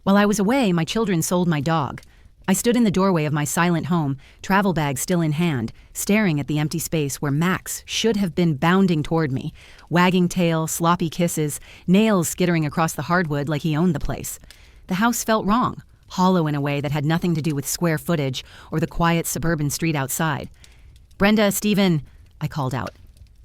While I was away, my children sold my dog. I stood in the doorway of my silent home, travel bag still in hand, staring at the empty space where Max should have been bounding toward me, wagging tail, sloppy kisses, nails skittering across the hardwood like he owned the place. The house felt wrong, hollow in a way that had nothing to do with square footage or the quiet suburban street outside. "Brenda, Stephen," I called out.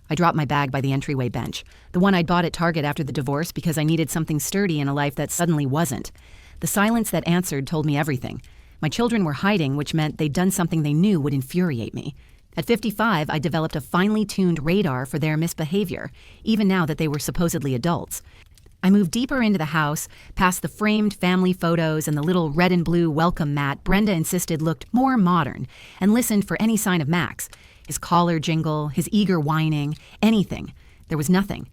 I dropped my bag by the entryway bench, the one I'd bought at Target after the divorce because I needed something sturdy in a life that suddenly wasn't. The silence that answered told me everything. My children were hiding, which meant they'd done something they knew would infuriate me. At 55, I developed a finely tuned radar for their misbehavior, even now that they were supposedly adults. I moved deeper into the house, past the framed family photos and the little red and blue welcome mat Brenda insisted looked more modern, and listened for any sign of Max. His collar jingle, his eager whining, anything. There was nothing.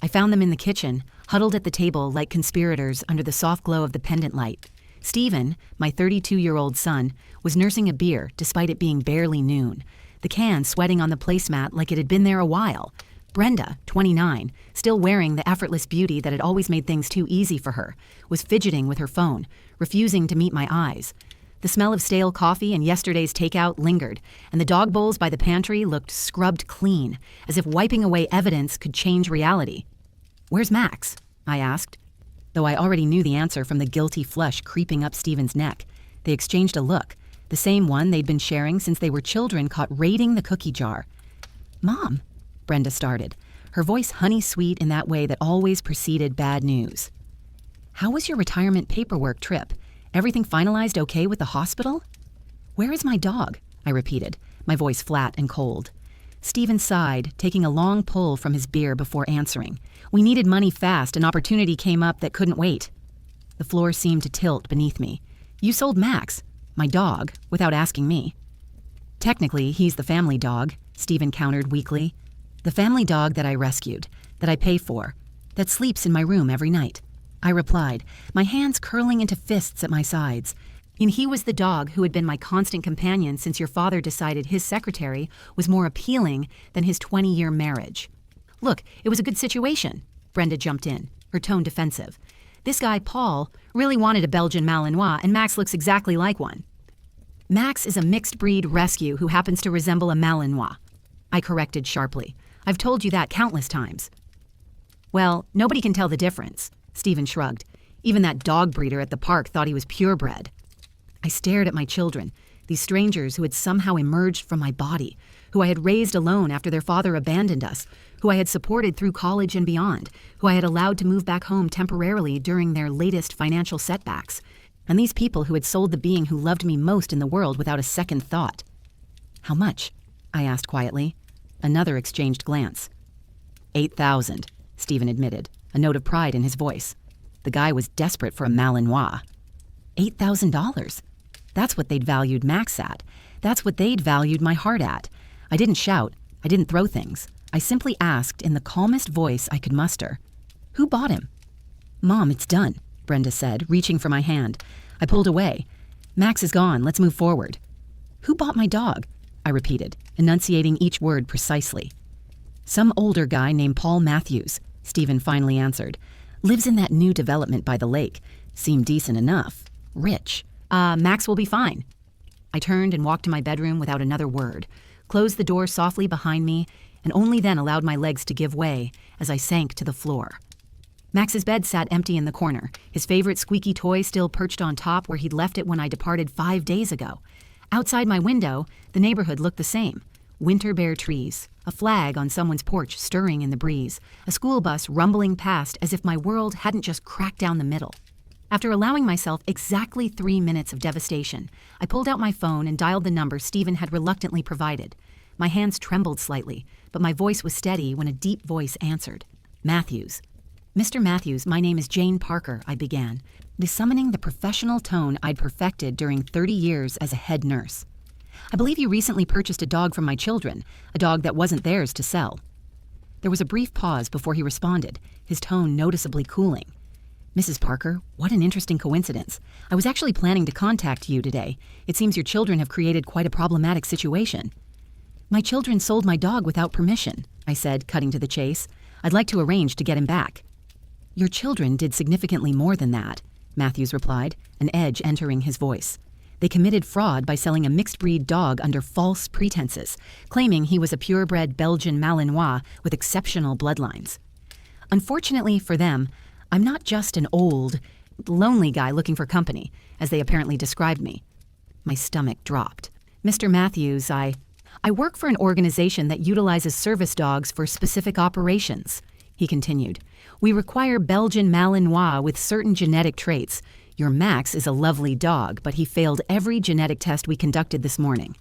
I found them in the kitchen, huddled at the table like conspirators under the soft glow of the pendant light. Stephen, my 32-year-old son, was nursing a beer despite it being barely noon, the can sweating on the placemat like it had been there a while. Brenda, 29, still wearing the effortless beauty that had always made things too easy for her, was fidgeting with her phone, refusing to meet my eyes. The smell of stale coffee and yesterday's takeout lingered, and the dog bowls by the pantry looked scrubbed clean, as if wiping away evidence could change reality. "Where's Max?" I asked, though I already knew the answer from the guilty flush creeping up Stephen's neck. They exchanged a look, the same one they'd been sharing since they were children caught raiding the cookie jar. "Mom," Brenda started, her voice honey-sweet in that way that always preceded bad news. "How was your retirement paperwork trip? Everything finalized okay with the hospital?" "Where is my dog?" I repeated, my voice flat and cold. Stephen sighed, taking a long pull from his beer before answering. "We needed money fast. An opportunity came up that couldn't wait." The floor seemed to tilt beneath me. "You sold Max, my dog, without asking me." "Technically, he's the family dog," Stephen countered weakly. "The family dog that I rescued, that I pay for, that sleeps in my room every night," I replied, my hands curling into fists at my sides. "And he was the dog who had been my constant companion since your father decided his secretary was more appealing than his 20-year marriage." "Look, it was a good situation," Brenda jumped in, her tone defensive. "This guy, Paul, really wanted a Belgian Malinois, and Max looks exactly like one." "Max is a mixed-breed rescue who happens to resemble a Malinois," I corrected sharply. "I've told you that countless times." "Well, nobody can tell the difference," Stephen shrugged. "Even that dog breeder at the park thought he was purebred." I stared at my children, these strangers who had somehow emerged from my body, who I had raised alone after their father abandoned us, who I had supported through college and beyond, who I had allowed to move back home temporarily during their latest financial setbacks, and these people who had sold the being who loved me most in the world without a second thought. "How much?" I asked quietly. Another exchanged glance. "8,000, Stephen admitted, a note of pride in his voice. The guy was desperate for a Malinois. $8,000? That's what they'd valued Max at. That's what they'd valued my heart at. I didn't shout. I didn't throw things. I simply asked in the calmest voice I could muster, "Who bought him?" "Mom, it's done," Brenda said, reaching for my hand. I pulled away. "Max is gone. Let's move forward." "Who bought my dog?" I repeated, enunciating each word precisely. "Some older guy named Paul Matthews," Stephen finally answered. "Lives in that new development by the lake. Seemed decent enough. Rich. Max will be fine." I turned and walked to my bedroom without another word, closed the door softly behind me, and only then allowed my legs to give way as I sank to the floor. Max's bed sat empty in the corner, his favorite squeaky toy still perched on top where he'd left it when I departed 5 days ago. Outside my window, the neighborhood looked the same. Winter bare trees, a flag on someone's porch stirring in the breeze, a school bus rumbling past as if my world hadn't just cracked down the middle. After allowing myself exactly 3 minutes of devastation, I pulled out my phone and dialed the number Stephen had reluctantly provided. My hands trembled slightly, but my voice was steady when a deep voice answered. "Matthews." "Mr. Matthews, my name is Jane Parker," I began, summoning the professional tone I'd perfected during 30 years as a head nurse. "I believe you recently purchased a dog from my children, a dog that wasn't theirs to sell." There was a brief pause before he responded, his tone noticeably cooling. "Mrs. Parker, what an interesting coincidence. I was actually planning to contact you today. It seems your children have created quite a problematic situation." "My children sold my dog without permission," I said, cutting to the chase. "I'd like to arrange to get him back." "Your children did significantly more than that," Matthews replied, an edge entering his voice. They committed fraud by selling a mixed-breed dog under false pretenses, claiming he was a purebred Belgian Malinois with exceptional bloodlines. Unfortunately for them, I'm not just an old, lonely guy looking for company, as they apparently described me. My stomach dropped. Mr. Matthews, I work for an organization that utilizes service dogs for specific operations, he continued. We require Belgian Malinois with certain genetic traits. Your Max is a lovely dog, but he failed every genetic test we conducted this morning.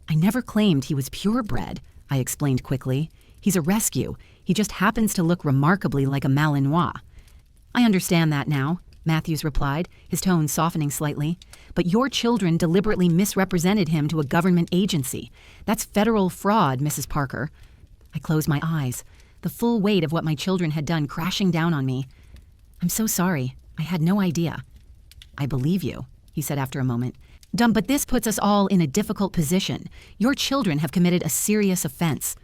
I never claimed he was purebred, I explained quickly. He's a rescue. He just happens to look remarkably like a Malinois. I understand that now, Matthews replied, his tone softening slightly. But your children deliberately misrepresented him to a government agency. That's federal fraud, Mrs. Parker. I closed my eyes, the full weight of what my children had done crashing down on me. I'm so sorry. I had no idea. I believe you, he said after a moment. But this puts us all in a difficult position. Your children have committed a serious offense.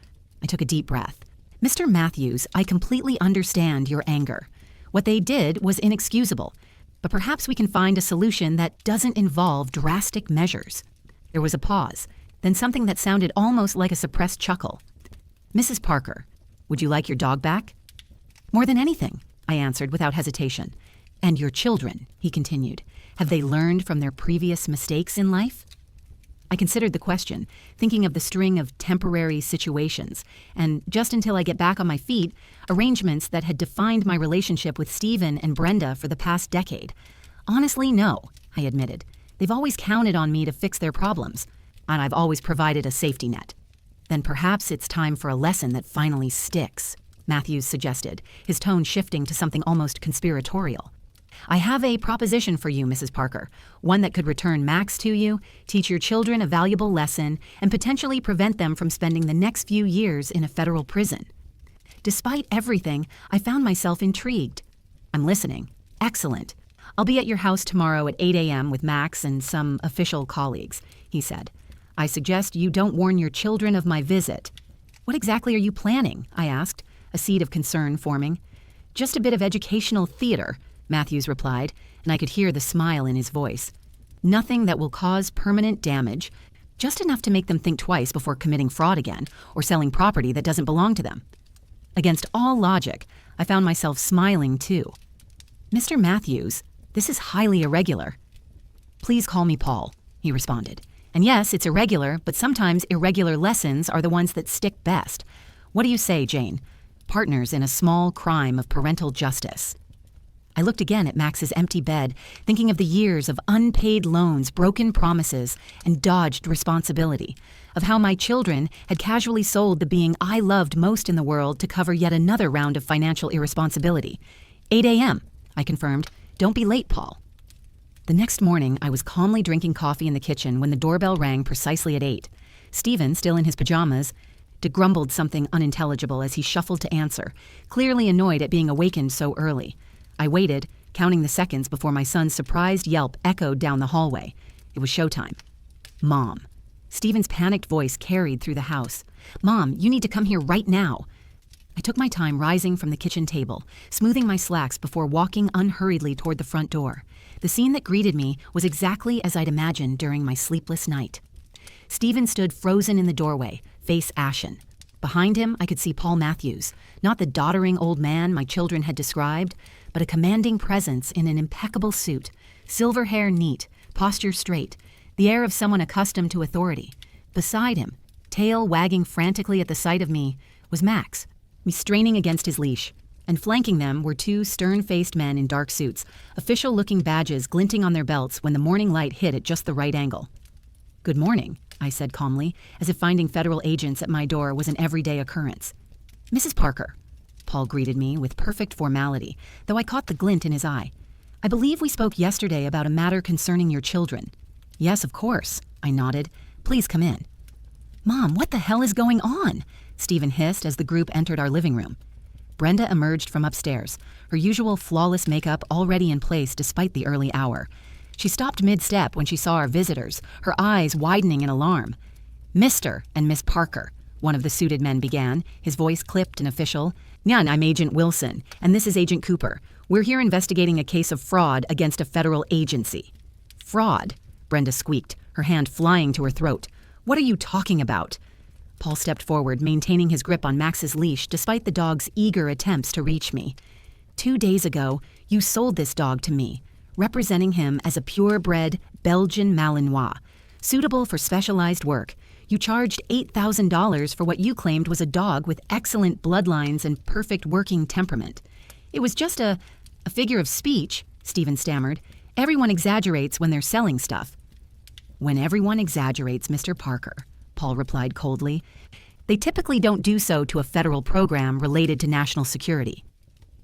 I took a deep breath. Mr. Matthews, I completely understand your anger. What they did was inexcusable, but perhaps we can find a solution that doesn't involve drastic measures. There was a pause, then something that sounded almost like a suppressed chuckle. Mrs. Parker, would you like your dog back? More than anything, I answered without hesitation. And your children, he continued, have they learned from their previous mistakes in life? I considered the question, thinking of the string of temporary situations, and just until I get back on my feet, arrangements that had defined my relationship with Stephen and Brenda for the past decade. Honestly, no, I admitted. They've always counted on me to fix their problems, and I've always provided a safety net. Then perhaps it's time for a lesson that finally sticks, Matthews suggested, his tone shifting to something almost conspiratorial. I have a proposition for you, Mrs. Parker, one that could return Max to you, teach your children a valuable lesson, and potentially prevent them from spending the next few years in a federal prison. Despite everything, I found myself intrigued. I'm listening. Excellent. I'll be at your house tomorrow at 8 a.m. with Max and some official colleagues, he said. I suggest you don't warn your children of my visit. What exactly are you planning? I asked, a seed of concern forming. Just a bit of educational theater, Matthews replied, and I could hear the smile in his voice. Nothing that will cause permanent damage, just enough to make them think twice before committing fraud again or selling property that doesn't belong to them. Against all logic, I found myself smiling too. Mr. Matthews, this is highly irregular. Please call me Paul, he responded. And yes, it's irregular, but sometimes irregular lessons are the ones that stick best. What do you say, Jane? Partners in a small crime of parental justice. I looked again at Max's empty bed, thinking of the years of unpaid loans, broken promises, and dodged responsibility, of how my children had casually sold the being I loved most in the world to cover yet another round of financial irresponsibility. 8 a.m., I confirmed. Don't be late, Paul. The next morning, I was calmly drinking coffee in the kitchen when the doorbell rang precisely at 8. Stephen, still in his pajamas, grumbled something unintelligible as he shuffled to answer, clearly annoyed at being awakened so early. I waited, counting the seconds before my son's surprised yelp echoed down the hallway. It was showtime. Mom. Stephen's panicked voice carried through the house. Mom, you need to come here right now. I took my time rising from the kitchen table, smoothing my slacks before walking unhurriedly toward the front door. The scene that greeted me was exactly as I'd imagined during my sleepless night. Stephen stood frozen in the doorway, face ashen. Behind him, I could see Paul Matthews, not the doddering old man my children had described, but a commanding presence in an impeccable suit, silver hair neat, posture straight, the air of someone accustomed to authority. Beside him, tail wagging frantically at the sight of me, was Max, straining against his leash, and flanking them were two stern-faced men in dark suits, official-looking badges glinting on their belts when the morning light hit at just the right angle. Good morning, I said calmly, as if finding federal agents at my door was an everyday occurrence. Mrs. Parker, Paul greeted me with perfect formality, though I caught the glint in his eye. I believe we spoke yesterday about a matter concerning your children. Yes, of course, I nodded. Please come in. Mom, what the hell is going on? Stephen hissed as the group entered our living room. Brenda emerged from upstairs, her usual flawless makeup already in place despite the early hour. She stopped mid-step when she saw our visitors, her eyes widening in alarm. Mr. and Miss Parker, one of the suited men began, his voice clipped and official. Nyan, I'm Agent Wilson, and this is Agent Cooper. We're here investigating a case of fraud against a federal agency. Fraud? Brenda squeaked, her hand flying to her throat. What are you talking about? Paul stepped forward, maintaining his grip on Max's leash despite the dog's eager attempts to reach me. 2 days ago, you sold this dog to me, representing him as a purebred Belgian Malinois, suitable for specialized work. You charged $8,000 for what you claimed was a dog with excellent bloodlines and perfect working temperament. It was just a figure of speech, Stephen stammered. Everyone exaggerates when they're selling stuff. When everyone exaggerates, Mr. Parker, Paul replied coldly. They typically don't do so to a federal program related to national security.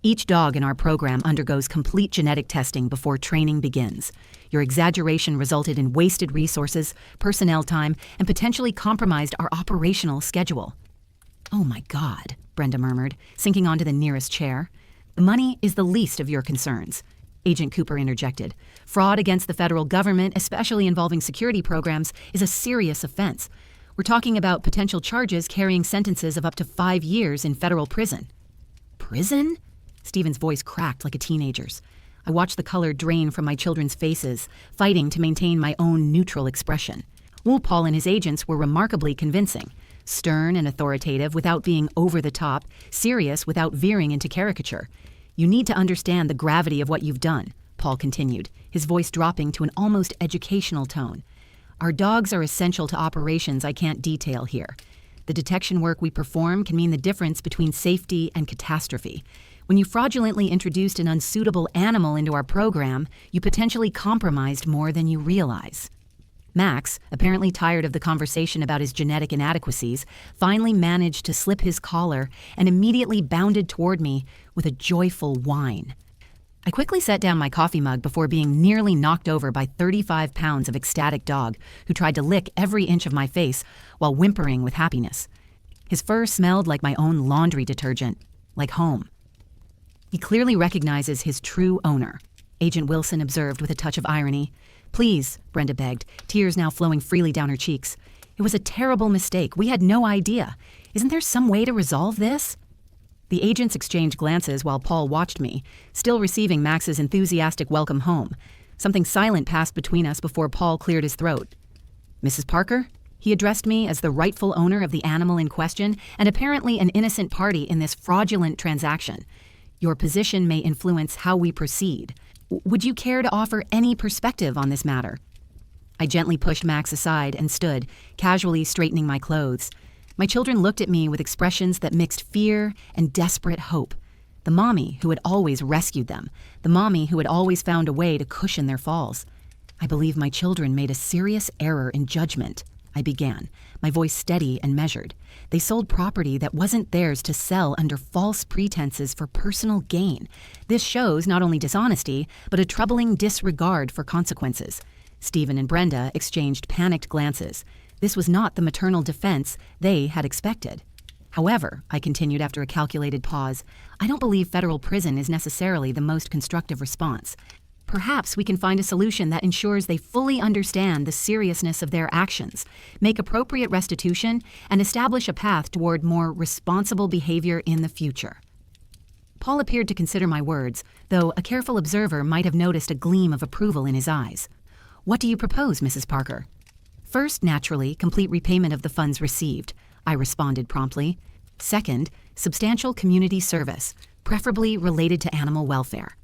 Each dog in our program undergoes complete genetic testing before training begins. Your exaggeration resulted in wasted resources, personnel time, and potentially compromised our operational schedule. Oh my God, Brenda murmured, sinking onto the nearest chair. The money is the least of your concerns. Agent Cooper interjected. Fraud against the federal government, especially involving security programs, is a serious offense. We're talking about potential charges carrying sentences of up to 5 years in federal prison. Prison? Stephen's voice cracked like a teenager's. I watched the color drain from my children's faces, fighting to maintain my own neutral expression. Paul and his agents were remarkably convincing, stern and authoritative without being over the top, serious without veering into caricature. You need to understand the gravity of what you've done, Paul continued, his voice dropping to an almost educational tone. Our dogs are essential to operations I can't detail here. The detection work we perform can mean the difference between safety and catastrophe. When you fraudulently introduced an unsuitable animal into our program, you potentially compromised more than you realize. Max, apparently tired of the conversation about his genetic inadequacies, finally managed to slip his collar and immediately bounded toward me with a joyful whine. I quickly set down my coffee mug before being nearly knocked over by 35 pounds of ecstatic dog who tried to lick every inch of my face while whimpering with happiness. His fur smelled like my own laundry detergent, like home. He clearly recognizes his true owner, Agent Wilson observed with a touch of irony. Please, Brenda begged, tears now flowing freely down her cheeks. It was a terrible mistake. We had no idea. Isn't there some way to resolve this? The agents exchanged glances while Paul watched me, still receiving Max's enthusiastic welcome home. Something silent passed between us before Paul cleared his throat. Mrs. Parker? He addressed me as the rightful owner of the animal in question and apparently an innocent party in this fraudulent transaction. Your position may influence how we proceed. Would you care to offer any perspective on this matter? I gently pushed Max aside and stood, casually straightening my clothes. My children looked at me with expressions that mixed fear and desperate hope. The mommy who had always rescued them, the mommy who had always found a way to cushion their falls. I believe my children made a serious error in judgment, I began, my voice steady and measured. They sold property that wasn't theirs to sell under false pretenses for personal gain. This shows not only dishonesty, but a troubling disregard for consequences. Stephen and Brenda exchanged panicked glances. This was not the maternal defense they had expected. However, I continued after a calculated pause, I don't believe federal prison is necessarily the most constructive response. Perhaps we can find a solution that ensures they fully understand the seriousness of their actions, make appropriate restitution, and establish a path toward more responsible behavior in the future. Paul appeared to consider my words, though a careful observer might have noticed a gleam of approval in his eyes. What do you propose, Mrs. Parker? First, naturally, complete repayment of the funds received, I responded promptly. Second, substantial community service, preferably related to animal welfare.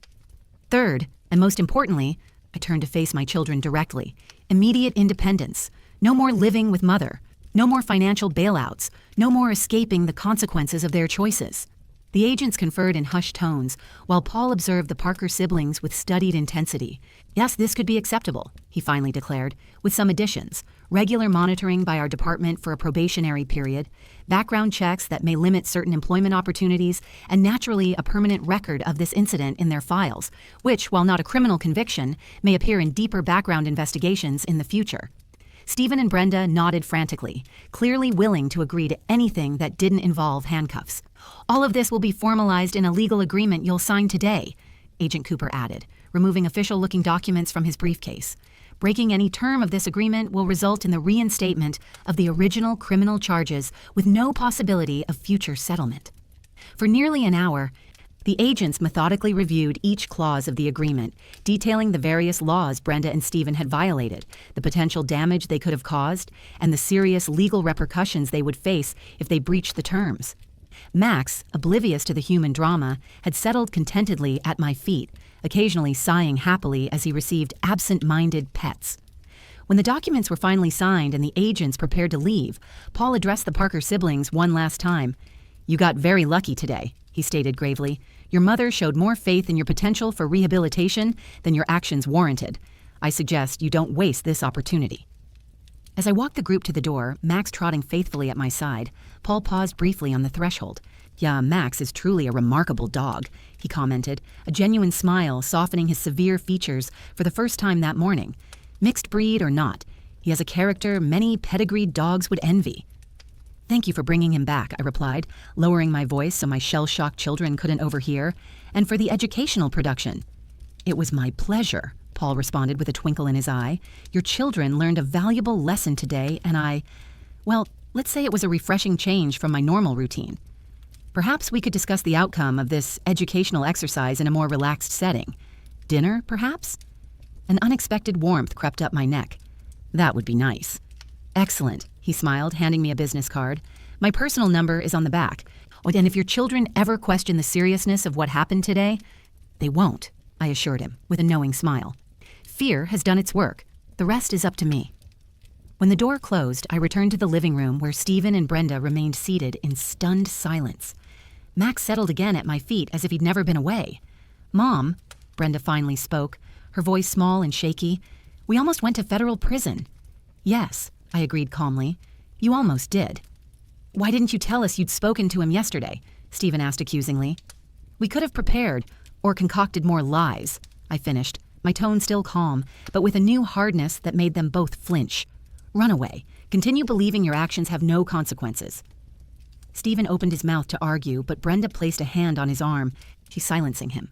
Third, and most importantly, I turned to face my children directly, immediate independence, no more living with mother, no more financial bailouts, no more escaping the consequences of their choices. The agents conferred in hushed tones, while Paul observed the Parker siblings with studied intensity. Yes, this could be acceptable, he finally declared, with some additions. Regular monitoring by our department for a probationary period, background checks that may limit certain employment opportunities, and naturally a permanent record of this incident in their files, which, while not a criminal conviction, may appear in deeper background investigations in the future. Stephen and Brenda nodded frantically, clearly willing to agree to anything that didn't involve handcuffs. All of this will be formalized in a legal agreement you'll sign today, Agent Cooper added, removing official-looking documents from his briefcase. Breaking any term of this agreement will result in the reinstatement of the original criminal charges with no possibility of future settlement. For nearly an hour, The agents methodically reviewed each clause of the agreement, detailing the various laws Brenda and Stephen had violated, the potential damage they could have caused, and the serious legal repercussions they would face if they breached the terms. Max, oblivious to the human drama, had settled contentedly at my feet, occasionally sighing happily as he received absent-minded pets. When the documents were finally signed and the agents prepared to leave, Paul addressed the Parker siblings one last time. "You got very lucky today," he stated gravely. "Your mother showed more faith in your potential for rehabilitation than your actions warranted. I suggest you don't waste this opportunity." As I walked the group to the door, Max trotting faithfully at my side, Paul paused briefly on the threshold. "Yeah, Max is truly a remarkable dog," he commented, a genuine smile softening his severe features for the first time that morning. "Mixed breed or not, he has a character many pedigreed dogs would envy." "Thank you for bringing him back," I replied, lowering my voice so my shell-shocked children couldn't overhear, "and for the educational production." "It was my pleasure," Paul responded with a twinkle in his eye. "Your children learned a valuable lesson today, and well, let's say it was a refreshing change from my normal routine. Perhaps we could discuss the outcome of this educational exercise in a more relaxed setting. Dinner, perhaps?" An unexpected warmth crept up my neck. "That would be nice." "Excellent," he smiled, handing me a business card. "My personal number is on the back. Oh, and if your children ever question the seriousness of what happened today, they won't," I assured him, with a knowing smile. "Fear has done its work. The rest is up to me." When the door closed, I returned to the living room where Stephen and Brenda remained seated in stunned silence. Max settled again at my feet as if he'd never been away. "Mom," Brenda finally spoke, her voice small and shaky, "we almost went to federal prison." "Yes," I agreed calmly. "You almost did." "Why didn't you tell us you'd spoken to him yesterday?" Stephen asked accusingly. "We could have prepared, or concocted more lies," I finished, my tone still calm, but with a new hardness that made them both flinch. "Run away. Continue believing your actions have no consequences." Stephen opened his mouth to argue, but Brenda placed a hand on his arm, silencing him.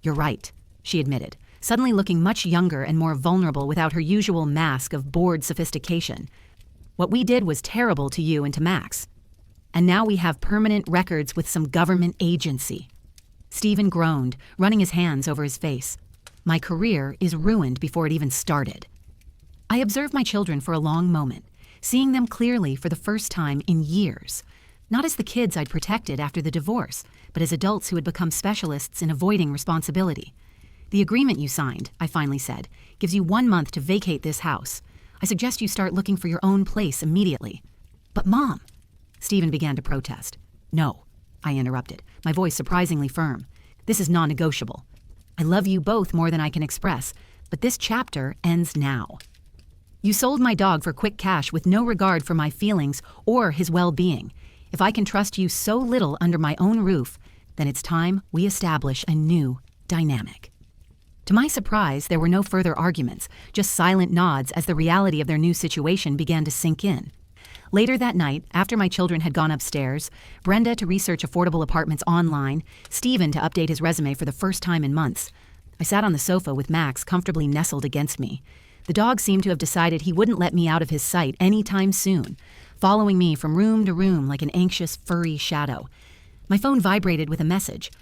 "You're right," she admitted, suddenly looking much younger and more vulnerable without her usual mask of bored sophistication. "What we did was terrible to you and to Max. And now we have permanent records with some government agency." Stephen groaned, running his hands over his face. "My career is ruined before it even started." I observed my children for a long moment, seeing them clearly for the first time in years. Not as the kids I'd protected after the divorce, but as adults who had become specialists in avoiding responsibility. "The agreement you signed," I finally said, "gives you 1 month to vacate this house. I suggest you start looking for your own place immediately." "But Mom," Stephen began to protest. "No," I interrupted, my voice surprisingly firm. "This is non-negotiable. I love you both more than I can express, but this chapter ends now. You sold my dog for quick cash with no regard for my feelings or his well-being. If I can trust you so little under my own roof, then it's time we establish a new dynamic." To my surprise, there were no further arguments, just silent nods as the reality of their new situation began to sink in. Later that night, after my children had gone upstairs, Brenda to research affordable apartments online, Stephen to update his resume for the first time in months, I sat on the sofa with Max comfortably nestled against me. The dog seemed to have decided he wouldn't let me out of his sight any time soon, following me from room to room like an anxious, furry shadow. My phone vibrated with a message.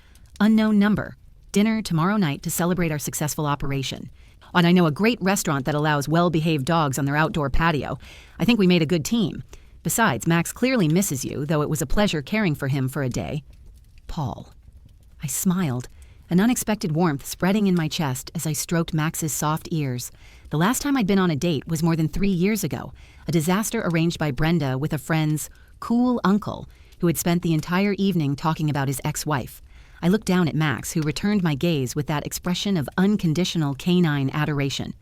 "Unknown number. Dinner tomorrow night to celebrate our successful operation. And I know a great restaurant that allows well-behaved dogs on their outdoor patio. I think we made a good team. Besides, Max clearly misses you, though it was a pleasure caring for him for a day. Paul." I smiled, an unexpected warmth spreading in my chest as I stroked Max's soft ears. The last time I'd been on a date was more than 3 years ago, a disaster arranged by Brenda with a friend's cool uncle who had spent the entire evening talking about his ex-wife. I looked down at Max, who returned my gaze with that expression of unconditional canine adoration.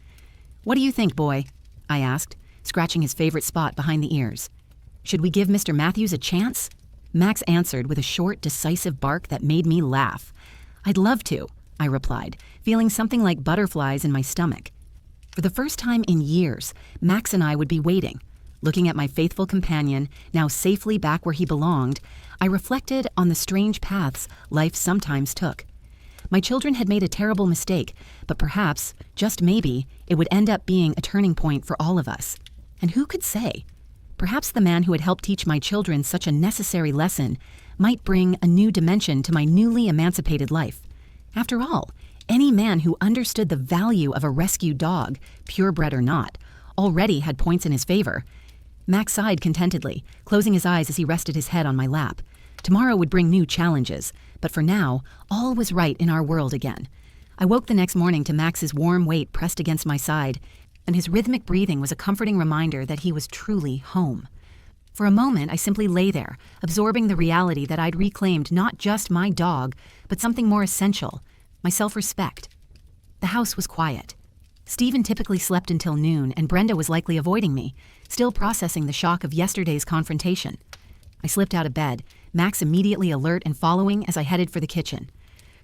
"What do you think, boy?" I asked, scratching his favorite spot behind the ears. "Should we give Mr. Matthews a chance?" Max answered with a short, decisive bark that made me laugh. "I'd love to," I replied, feeling something like butterflies in my stomach. For the first time in years, Max and I would be waiting. Looking at my faithful companion, now safely back where he belonged, I reflected on the strange paths life sometimes took. My children had made a terrible mistake, but perhaps, just maybe, it would end up being a turning point for all of us. And who could say? Perhaps the man who had helped teach my children such a necessary lesson might bring a new dimension to my newly emancipated life. After all, any man who understood the value of a rescued dog, purebred or not, already had points in his favor. Max sighed contentedly, closing his eyes as he rested his head on my lap. Tomorrow would bring new challenges, but for now, all was right in our world again. I woke the next morning to Max's warm weight pressed against my side, and his rhythmic breathing was a comforting reminder that he was truly home. For a moment, I simply lay there, absorbing the reality that I'd reclaimed not just my dog, but something more essential, my self-respect. The house was quiet. Stephen typically slept until noon, and Brenda was likely avoiding me, still processing the shock of yesterday's confrontation. I slipped out of bed, Max immediately alert and following as I headed for the kitchen.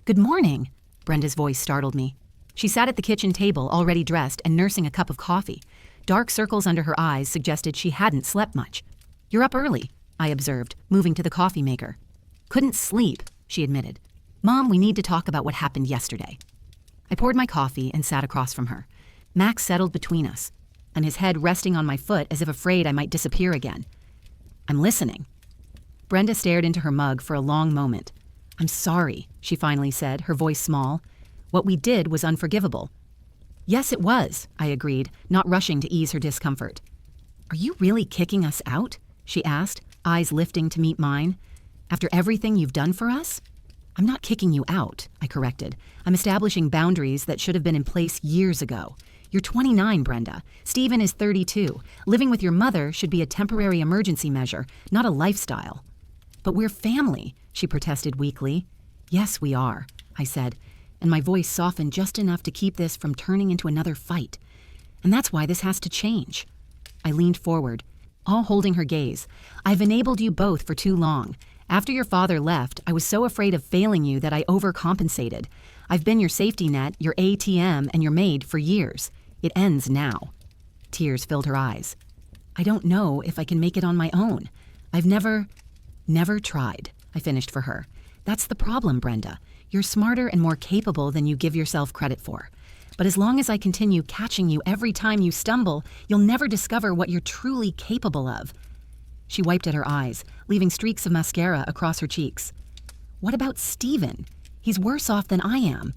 "Good morning," Brenda's voice startled me. She sat at the kitchen table, already dressed and nursing a cup of coffee. Dark circles under her eyes suggested she hadn't slept much. "You're up early," I observed, moving to the coffee maker. "Couldn't sleep," she admitted. "Mom, we need to talk about what happened yesterday." I poured my coffee and sat across from her. Max settled between us, and his head resting on my foot as if afraid I might disappear again. "I'm listening." Brenda stared into her mug for a long moment. "I'm sorry," she finally said, her voice small. "What we did was unforgivable." "Yes, it was," I agreed, not rushing to ease her discomfort. "Are you really kicking us out?" she asked, eyes lifting to meet mine. "After everything you've done for us?" "I'm not kicking you out," I corrected. "I'm establishing boundaries that should have been in place years ago. You're 29, Brenda. Stephen is 32. Living with your mother should be a temporary emergency measure, not a lifestyle." "But we're family," she protested weakly. "Yes, we are," I said, and my voice softened just enough to keep this from turning into another fight. "And that's why this has to change." I leaned forward, all holding her gaze. "I've enabled you both for too long. After your father left, I was so afraid of failing you that I overcompensated. I've been your safety net, your ATM, and your maid for years. It ends now." Tears filled her eyes. "I don't know if I can make it on my own. I've never tried," I finished for her. "That's the problem, Brenda. You're smarter and more capable than you give yourself credit for. But as long as I continue catching you every time you stumble, you'll never discover what you're truly capable of." She wiped at her eyes, leaving streaks of mascara across her cheeks. "What about Stephen? He's worse off than I am."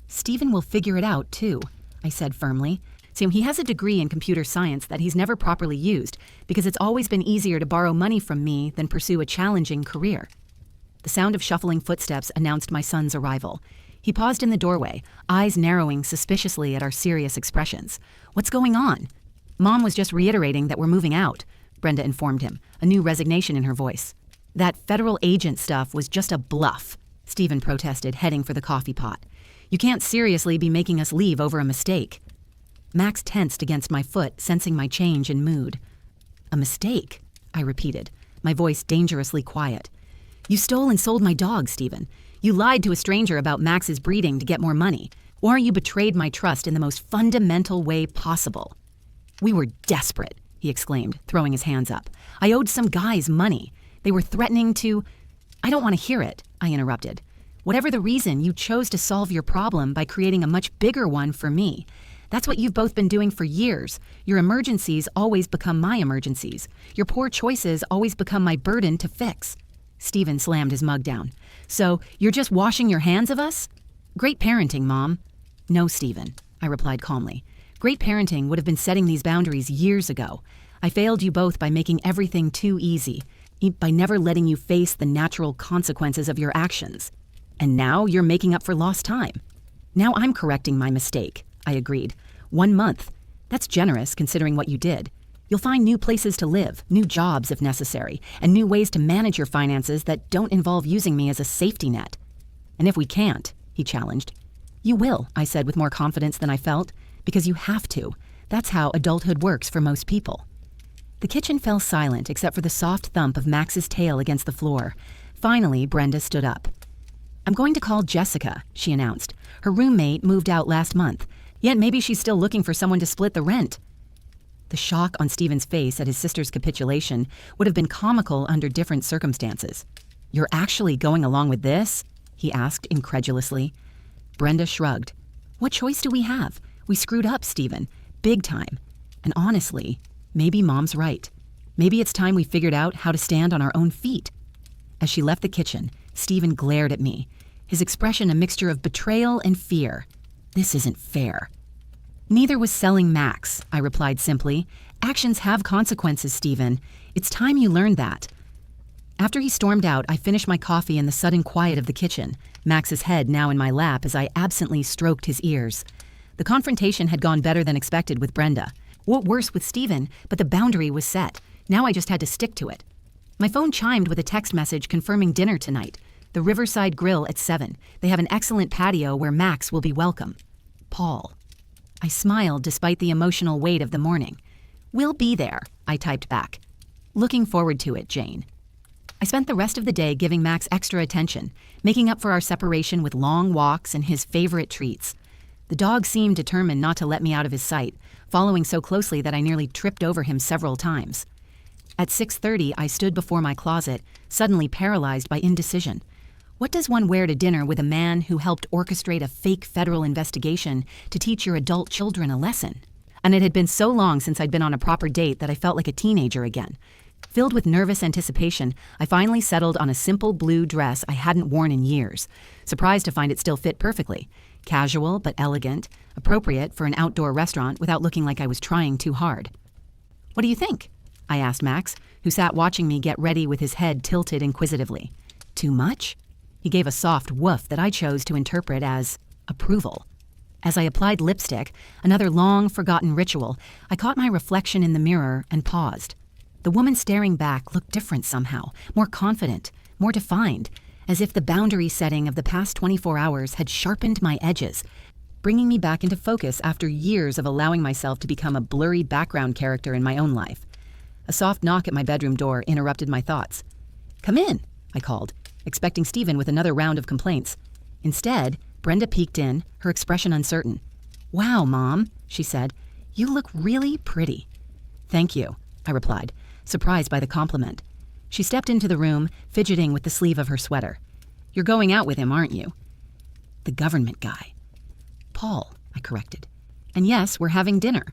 "Stephen will figure it out, too," I said firmly. "So he has a degree in computer science that he's never properly used because it's always been easier to borrow money from me than pursue a challenging career." The sound of shuffling footsteps announced my son's arrival. He paused in the doorway, eyes narrowing suspiciously at our serious expressions. "What's going on?" "Mom was just reiterating that we're moving out," Brenda informed him, a new resignation in her voice. "That federal agent stuff was just a bluff," Stephen protested, heading for the coffee pot. "You can't seriously be making us leave over a mistake." Max tensed against my foot, sensing my change in mood. "A mistake?" I repeated, my voice dangerously quiet. "You stole and sold my dog, Stephen. You lied to a stranger about Max's breeding to get more money, or you betrayed my trust in the most fundamental way possible." "We were desperate," he exclaimed, throwing his hands up. "I owed some guys money. They were threatening to—" "I don't want to hear it," I interrupted. "Whatever the reason, you chose to solve your problem by creating a much bigger one for me. That's what you've both been doing for years. Your emergencies always become my emergencies. Your poor choices always become my burden to fix." Stephen slammed his mug down. "So, you're just washing your hands of us?" "Great parenting, Mom." "No, Stephen," I replied calmly. "Great parenting would have been setting these boundaries years ago. I failed you both by making everything too easy, by never letting you face the natural consequences of your actions. And now you're making up for lost time." "Now I'm correcting my mistake," I agreed. 1 month. That's generous considering what you did. You'll find new places to live, new jobs if necessary, and new ways to manage your finances that don't involve using me as a safety net." "And if we can't," he challenged. "You will," I said with more confidence than I felt, "because you have to. That's how adulthood works for most people." The kitchen fell silent except for the soft thump of Max's tail against the floor. Finally, Brenda stood up. "I'm going to call Jessica," she announced. "Her roommate moved out last month. Yet maybe she's still looking for someone to split the rent." The shock on Stephen's face at his sister's capitulation would have been comical under different circumstances. "You're actually going along with this?" he asked incredulously. Brenda shrugged. "What choice do we have? We screwed up, Stephen. Big time. And honestly, maybe Mom's right. Maybe it's time we figured out how to stand on our own feet." As she left the kitchen, Stephen glared at me, his expression a mixture of betrayal and fear. This isn't fair. Neither was selling Max, I replied simply. Actions have consequences, Stephen. It's time you learned that. After he stormed out, I finished my coffee in the sudden quiet of the kitchen, Max's head now in my lap as I absently stroked his ears. The confrontation had gone better than expected with Brenda. What worse with Stephen, but the boundary was set. Now I just had to stick to it. My phone chimed with a text message confirming dinner tonight. The Riverside Grill at 7. They have an excellent patio where Max will be welcome. Paul. I smiled despite the emotional weight of the morning. We'll be there, I typed back. Looking forward to it, Jane. I spent the rest of the day giving Max extra attention, making up for our separation with long walks and his favorite treats. The dog seemed determined not to let me out of his sight, following so closely that I nearly tripped over him several times. At 6:30, I stood before my closet, suddenly paralyzed by indecision. What does one wear to dinner with a man who helped orchestrate a fake federal investigation to teach your adult children a lesson? And it had been so long since I'd been on a proper date that I felt like a teenager again. Filled with nervous anticipation, I finally settled on a simple blue dress I hadn't worn in years, surprised to find it still fit perfectly. Casual but elegant, appropriate for an outdoor restaurant without looking like I was trying too hard. What do you think? I asked Max, who sat watching me get ready with his head tilted inquisitively. Too much? He gave a soft woof that I chose to interpret as approval. As I applied lipstick, another long-forgotten ritual, I caught my reflection in the mirror and paused. The woman staring back looked different somehow, more confident, more defined, as if the boundary setting of the past 24 hours had sharpened my edges, bringing me back into focus after years of allowing myself to become a blurry background character in my own life. A soft knock at my bedroom door interrupted my thoughts. "Come in," I called, expecting Stephen with another round of complaints. Instead, Brenda peeked in, her expression uncertain. "Wow, Mom," she said. "You look really pretty." "Thank you," I replied, surprised by the compliment. She stepped into the room, fidgeting with the sleeve of her sweater. "You're going out with him, aren't you?" "The government guy." "Paul," I corrected. "And yes, we're having dinner."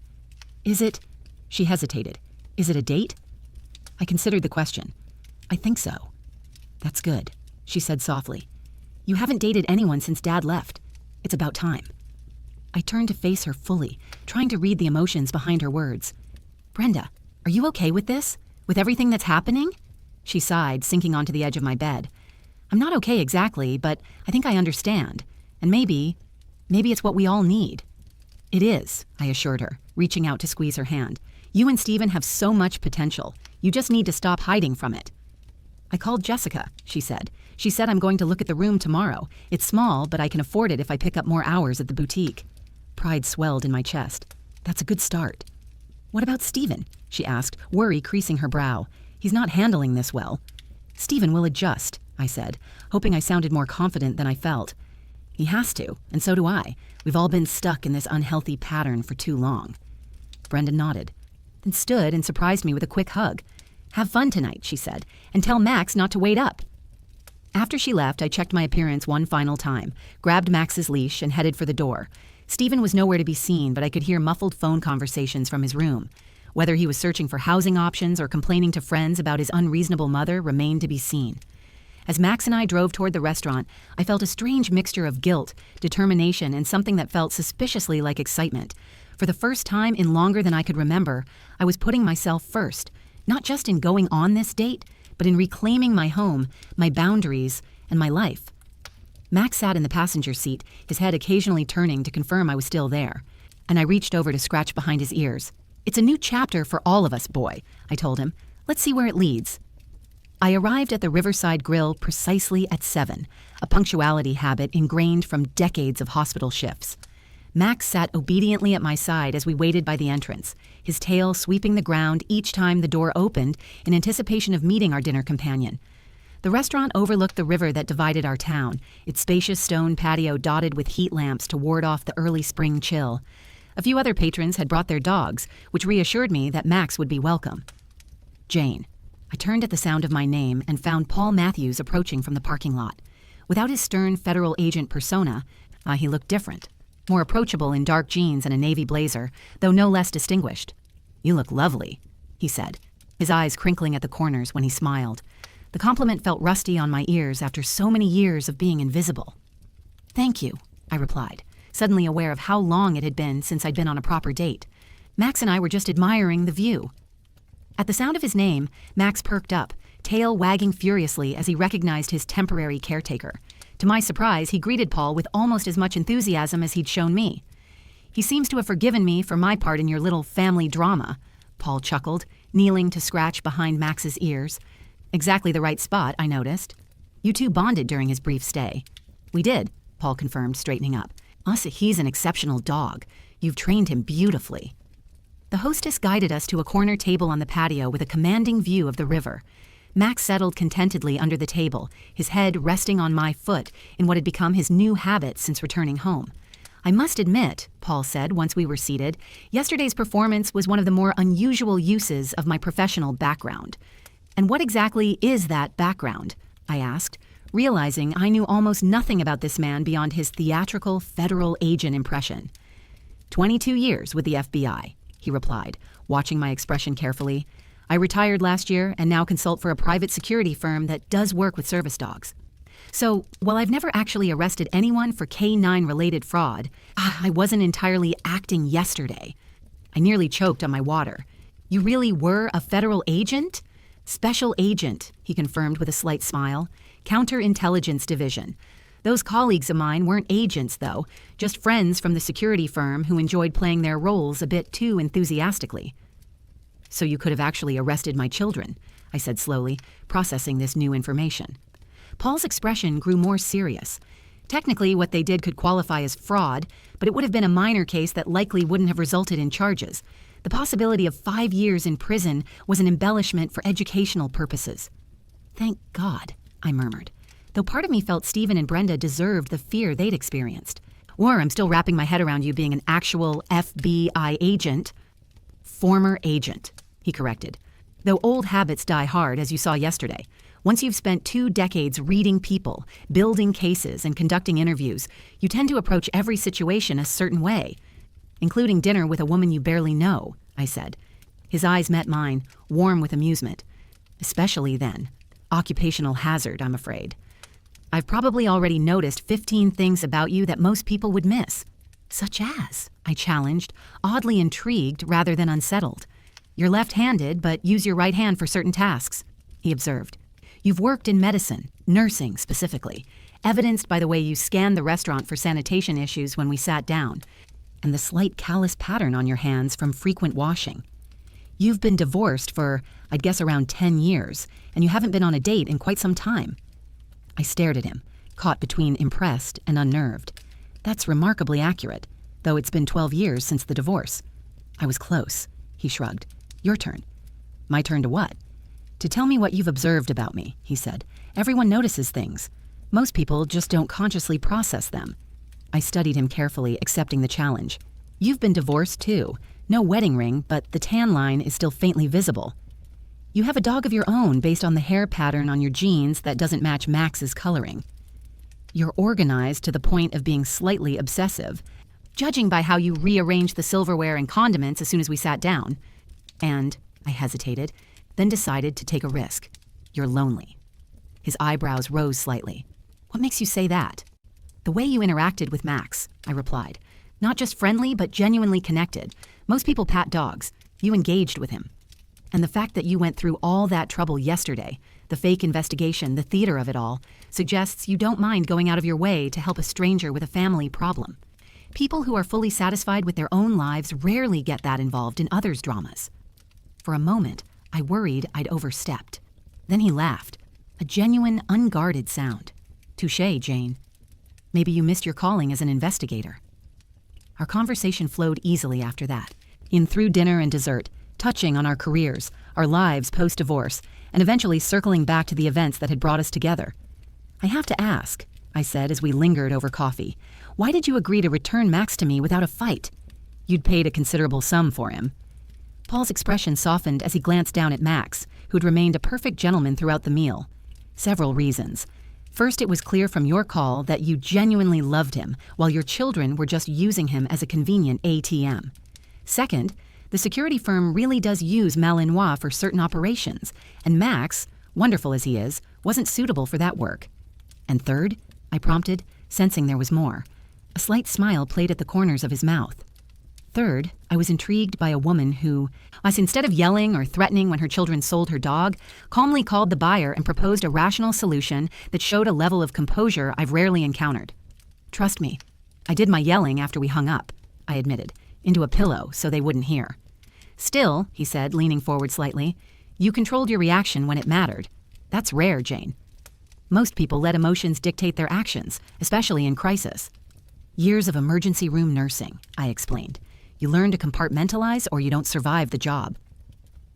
"Is it—" She hesitated. "Is it a date?" I considered the question. "I think so." "That's good," she said softly. "You haven't dated anyone since Dad left. It's about time." I turned to face her fully, trying to read the emotions behind her words. "Brenda, are you okay with this? With everything that's happening?" She sighed, sinking onto the edge of my bed. "I'm not okay exactly, but I think I understand. And maybe it's what we all need." "It is," I assured her, reaching out to squeeze her hand. "You and Stephen have so much potential. You just need to stop hiding from it." "I called Jessica," she said. "She said I'm going to look at the room tomorrow. It's small, but I can afford it if I pick up more hours at the boutique." Pride swelled in my chest. "That's a good start." "What about Stephen?" she asked, worry creasing her brow. "He's not handling this well." "Stephen will adjust," I said, hoping I sounded more confident than I felt. "He has to, and so do I. We've all been stuck in this unhealthy pattern for too long." Brenda nodded, then stood and surprised me with a quick hug. "Have fun tonight," she said, "and tell Max not to wait up." After she left, I checked my appearance one final time, grabbed Max's leash, and headed for the door. Stephen was nowhere to be seen, but I could hear muffled phone conversations from his room. Whether he was searching for housing options or complaining to friends about his unreasonable mother remained to be seen. As Max and I drove toward the restaurant, I felt a strange mixture of guilt, determination, and something that felt suspiciously like excitement. For the first time in longer than I could remember, I was putting myself first, not just in going on this date, but in reclaiming my home, my boundaries, and my life. Max sat in the passenger seat, his head occasionally turning to confirm I was still there, and I reached over to scratch behind his ears. "It's a new chapter for all of us, boy," I told him. "Let's see where it leads." I arrived at the Riverside Grill precisely at 7, a punctuality habit ingrained from decades of hospital shifts. Max sat obediently at my side as we waited by the entrance, his tail sweeping the ground each time the door opened in anticipation of meeting our dinner companion. The restaurant overlooked the river that divided our town, its spacious stone patio dotted with heat lamps to ward off the early spring chill. A few other patrons had brought their dogs, which reassured me that Max would be welcome. "Jane." I turned at the sound of my name and found Paul Matthews approaching from the parking lot. Without his stern federal agent persona, he looked different. More approachable in dark jeans and a navy blazer, though no less distinguished. "You look lovely," he said, his eyes crinkling at the corners when he smiled. The compliment felt rusty on my ears after so many years of being invisible. "Thank you," I replied, suddenly aware of how long it had been since I'd been on a proper date. Max and I were just admiring the view. At the sound of his name, Max perked up, tail wagging furiously as he recognized his temporary caretaker. To my surprise, he greeted Paul with almost as much enthusiasm as he'd shown me. "He seems to have forgiven me for my part in your little family drama," Paul chuckled, kneeling to scratch behind Max's ears. Exactly the right spot, I noticed. "You two bonded during his brief stay." "We did," Paul confirmed, straightening up. "He's an exceptional dog. You've trained him beautifully." The hostess guided us to a corner table on the patio with a commanding view of the river. Max settled contentedly under the table, his head resting on my foot in what had become his new habit since returning home. "I must admit," Paul said once we were seated, "yesterday's performance was one of the more unusual uses of my professional background." "And what exactly is that background?" I asked, realizing I knew almost nothing about this man beyond his theatrical federal agent impression. 22 years with the FBI, he replied, watching my expression carefully. "I retired last year and now consult for a private security firm that does work with service dogs. So, while I've never actually arrested anyone for K-9-related fraud, I wasn't entirely acting yesterday." I nearly choked on my water. "You really were a federal agent?" "Special agent," he confirmed with a slight smile. "Counterintelligence division. Those colleagues of mine weren't agents, though, just friends from the security firm who enjoyed playing their roles a bit too enthusiastically." "So you could have actually arrested my children," I said slowly, processing this new information. Paul's expression grew more serious. Technically, what they did could qualify as fraud, but it would have been a minor case that likely wouldn't have resulted in charges. The possibility of 5 years in prison was an embellishment for educational purposes. "Thank God," I murmured, though part of me felt Stephen and Brenda deserved the fear they'd experienced. "Or I'm still wrapping my head around you being an actual FBI agent." "Former agent," he corrected. "Though old habits die hard, as you saw yesterday. Once you've spent 2 decades reading people, building cases, and conducting interviews, you tend to approach every situation a certain way. Including dinner with a woman you barely know," I said. His eyes met mine, warm with amusement. "Especially then. Occupational hazard, I'm afraid. I've probably already noticed 15 things about you that most people would miss." "Such as?" I challenged, oddly intrigued rather than unsettled. "You're left-handed, but use your right hand for certain tasks," he observed. "You've worked in medicine, nursing specifically, evidenced by the way you scanned the restaurant for sanitation issues when we sat down, and the slight callous pattern on your hands from frequent washing. You've been divorced for, I'd guess, around 10 years, and you haven't been on a date in quite some time." I stared at him, caught between impressed and unnerved. That's remarkably accurate, though it's been 12 years since the divorce. "I was close," he shrugged. "Your turn." "My turn to what?" "To tell me what you've observed about me," he said. "Everyone notices things. Most people just don't consciously process them." I studied him carefully, accepting the challenge. "You've been divorced, too. No wedding ring, but the tan line is still faintly visible. You have a dog of your own based on the hair pattern on your jeans that doesn't match Max's coloring. You're organized to the point of being slightly obsessive, judging by how you rearranged the silverware and condiments as soon as we sat down. And," I hesitated, then decided to take a risk. "You're lonely." His eyebrows rose slightly. "What makes you say that?" "The way you interacted with Max," I replied. "Not just friendly, but genuinely connected. Most people pat dogs. You engaged with him. And the fact that you went through all that trouble yesterday, the fake investigation, the theater of it all, suggests you don't mind going out of your way to help a stranger with a family problem. People who are fully satisfied with their own lives rarely get that involved in others' dramas." For a moment, I worried I'd overstepped. Then he laughed, a genuine, unguarded sound. "Touché, Jane. Maybe you missed your calling as an investigator." Our conversation flowed easily after that, in through dinner and dessert, touching on our careers, our lives post-divorce, and eventually circling back to the events that had brought us together. "I have to ask," I said as we lingered over coffee, "why did you agree to return Max to me without a fight? You'd paid a considerable sum for him." Paul's expression softened as he glanced down at Max, who'd remained a perfect gentleman throughout the meal. "Several reasons. First, it was clear from your call that you genuinely loved him, while your children were just using him as a convenient ATM. Second, the security firm really does use Malinois for certain operations, and Max, wonderful as he is, wasn't suitable for that work. And third, I prompted, sensing there was more. A slight smile played at the corners of his mouth. Third, I was intrigued by a woman who, instead of yelling or threatening when her children sold her dog, calmly called the buyer and proposed a rational solution that showed a level of composure I've rarely encountered. Trust me, I did my yelling after we hung up, I admitted, into a pillow so they wouldn't hear. Still, he said, leaning forward slightly, you controlled your reaction when it mattered. That's rare, Jane. Most people let emotions dictate their actions, especially in crisis. Years of emergency room nursing, I explained. You learn to compartmentalize or you don't survive the job.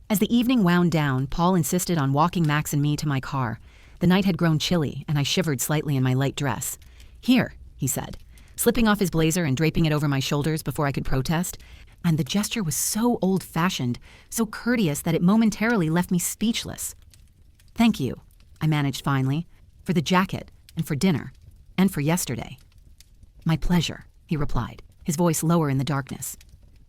As the evening wound down, Paul insisted on walking Max and me to my car. The night had grown chilly, and I shivered slightly in my light dress. Here, he said, slipping off his blazer and draping it over my shoulders before I could protest. And the gesture was so old-fashioned, so courteous that it momentarily left me speechless. Thank you, I managed finally, for the jacket, and for dinner, and for yesterday. My pleasure, he replied, his voice lower in the darkness.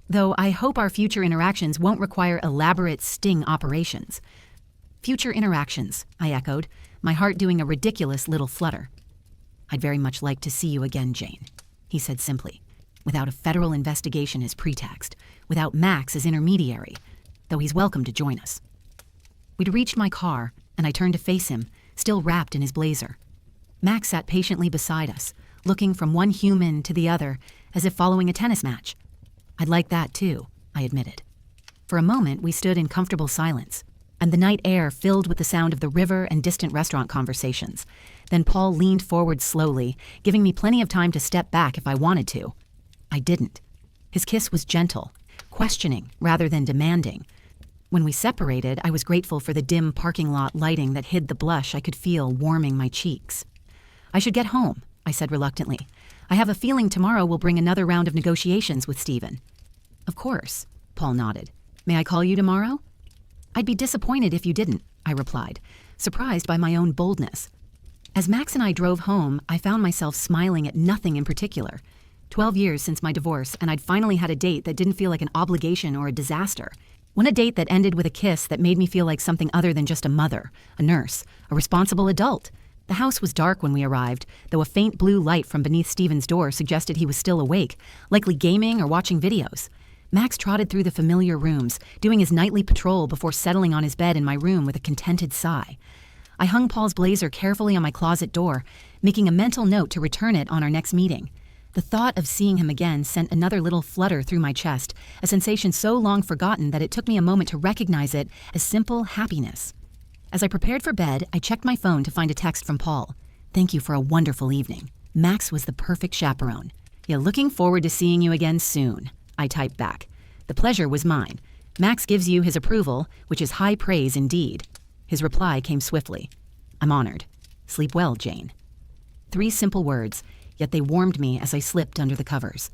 Though I hope our future interactions won't require elaborate sting operations. Future interactions, I echoed, my heart doing a ridiculous little flutter. I'd very much like to see you again, Jane, he said simply, without a federal investigation as pretext, without Max as intermediary, though he's welcome to join us. We'd reached my car, and I turned to face him, still wrapped in his blazer. Max sat patiently beside us, looking from one human to the other, as if following a tennis match. I'd like that too, I admitted. For a moment, we stood in comfortable silence, and the night air filled with the sound of the river and distant restaurant conversations. Then Paul leaned forward slowly, giving me plenty of time to step back if I wanted to. I didn't. His kiss was gentle, questioning rather than demanding. When we separated, I was grateful for the dim parking lot lighting that hid the blush I could feel warming my cheeks. I should get home, I said reluctantly. I have a feeling tomorrow will bring another round of negotiations with Stephen. Of course, Paul nodded. May I call you tomorrow? I'd be disappointed if you didn't, I replied, surprised by my own boldness. As Max and I drove home, I found myself smiling at nothing in particular. 12 years since my divorce, and I'd finally had a date that didn't feel like an obligation or a disaster. A date that ended with a kiss that made me feel like something other than just a mother, a nurse, a responsible adult. The house was dark when we arrived, though a faint blue light from beneath Stephen's door suggested he was still awake, likely gaming or watching videos. Max trotted through the familiar rooms, doing his nightly patrol before settling on his bed in my room with a contented sigh. I hung Paul's blazer carefully on my closet door, making a mental note to return it on our next meeting. The thought of seeing him again sent another little flutter through my chest, a sensation so long forgotten that it took me a moment to recognize it as simple happiness. As I prepared for bed, I checked my phone to find a text from Paul. Thank you for a wonderful evening. Max was the perfect chaperone. Yeah, looking forward to seeing you again soon, I typed back. The pleasure was mine. Max gives you his approval, which is high praise indeed. His reply came swiftly. I'm honored. Sleep well, Jane. 3 simple words, yet they warmed me as I slipped under the covers.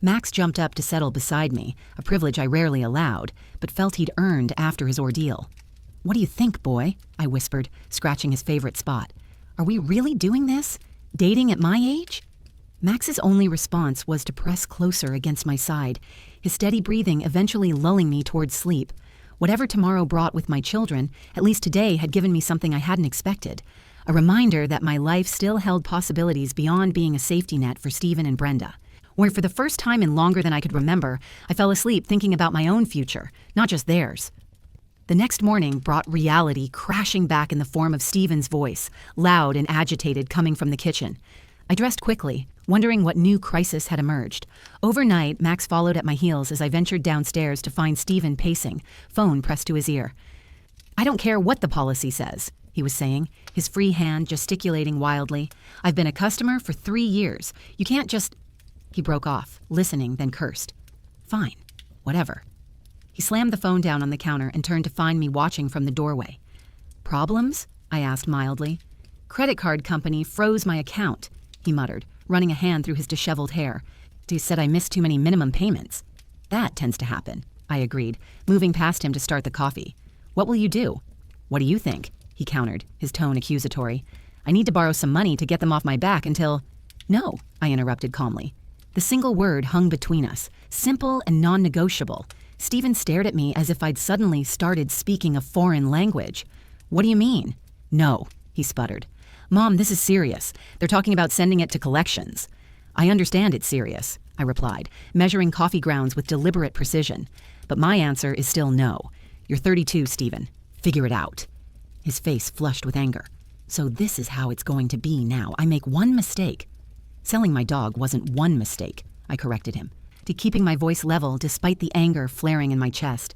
Max jumped up to settle beside me, a privilege I rarely allowed, but felt he'd earned after his ordeal. What do you think, boy? I whispered, scratching his favorite spot. Are we really doing this? Dating at my age? Max's only response was to press closer against my side, his steady breathing eventually lulling me towards sleep. Whatever tomorrow brought with my children, at least today had given me something I hadn't expected. A reminder that my life still held possibilities beyond being a safety net for Stephen and Brenda. Where for the first time in longer than I could remember, I fell asleep thinking about my own future, not just theirs. The next morning brought reality crashing back in the form of Stephen's voice, loud and agitated coming from the kitchen. I dressed quickly, wondering what new crisis had emerged. Overnight, Max followed at my heels as I ventured downstairs to find Stephen pacing, phone pressed to his ear. I don't care what the policy says, he was saying, his free hand gesticulating wildly. I've been a customer for 3 years. You can't just... He broke off, listening, then cursed. Fine, whatever. He slammed the phone down on the counter and turned to find me watching from the doorway. Problems? I asked mildly. Credit card company froze my account, he muttered, running a hand through his disheveled hair. He said I missed too many minimum payments. That tends to happen, I agreed, moving past him to start the coffee. What will you do? What do you think? He countered, his tone accusatory. I need to borrow some money to get them off my back until... No, I interrupted calmly. The single word hung between us, simple and non-negotiable. Stephen stared at me as if I'd suddenly started speaking a foreign language. What do you mean? No, he sputtered. Mom, this is serious. They're talking about sending it to collections. I understand it's serious, I replied, measuring coffee grounds with deliberate precision. But my answer is still no. You're 32, Stephen. Figure it out. His face flushed with anger. So this is how it's going to be now. I make one mistake. Selling my dog wasn't one mistake, I corrected him, to keeping my voice level despite the anger flaring in my chest.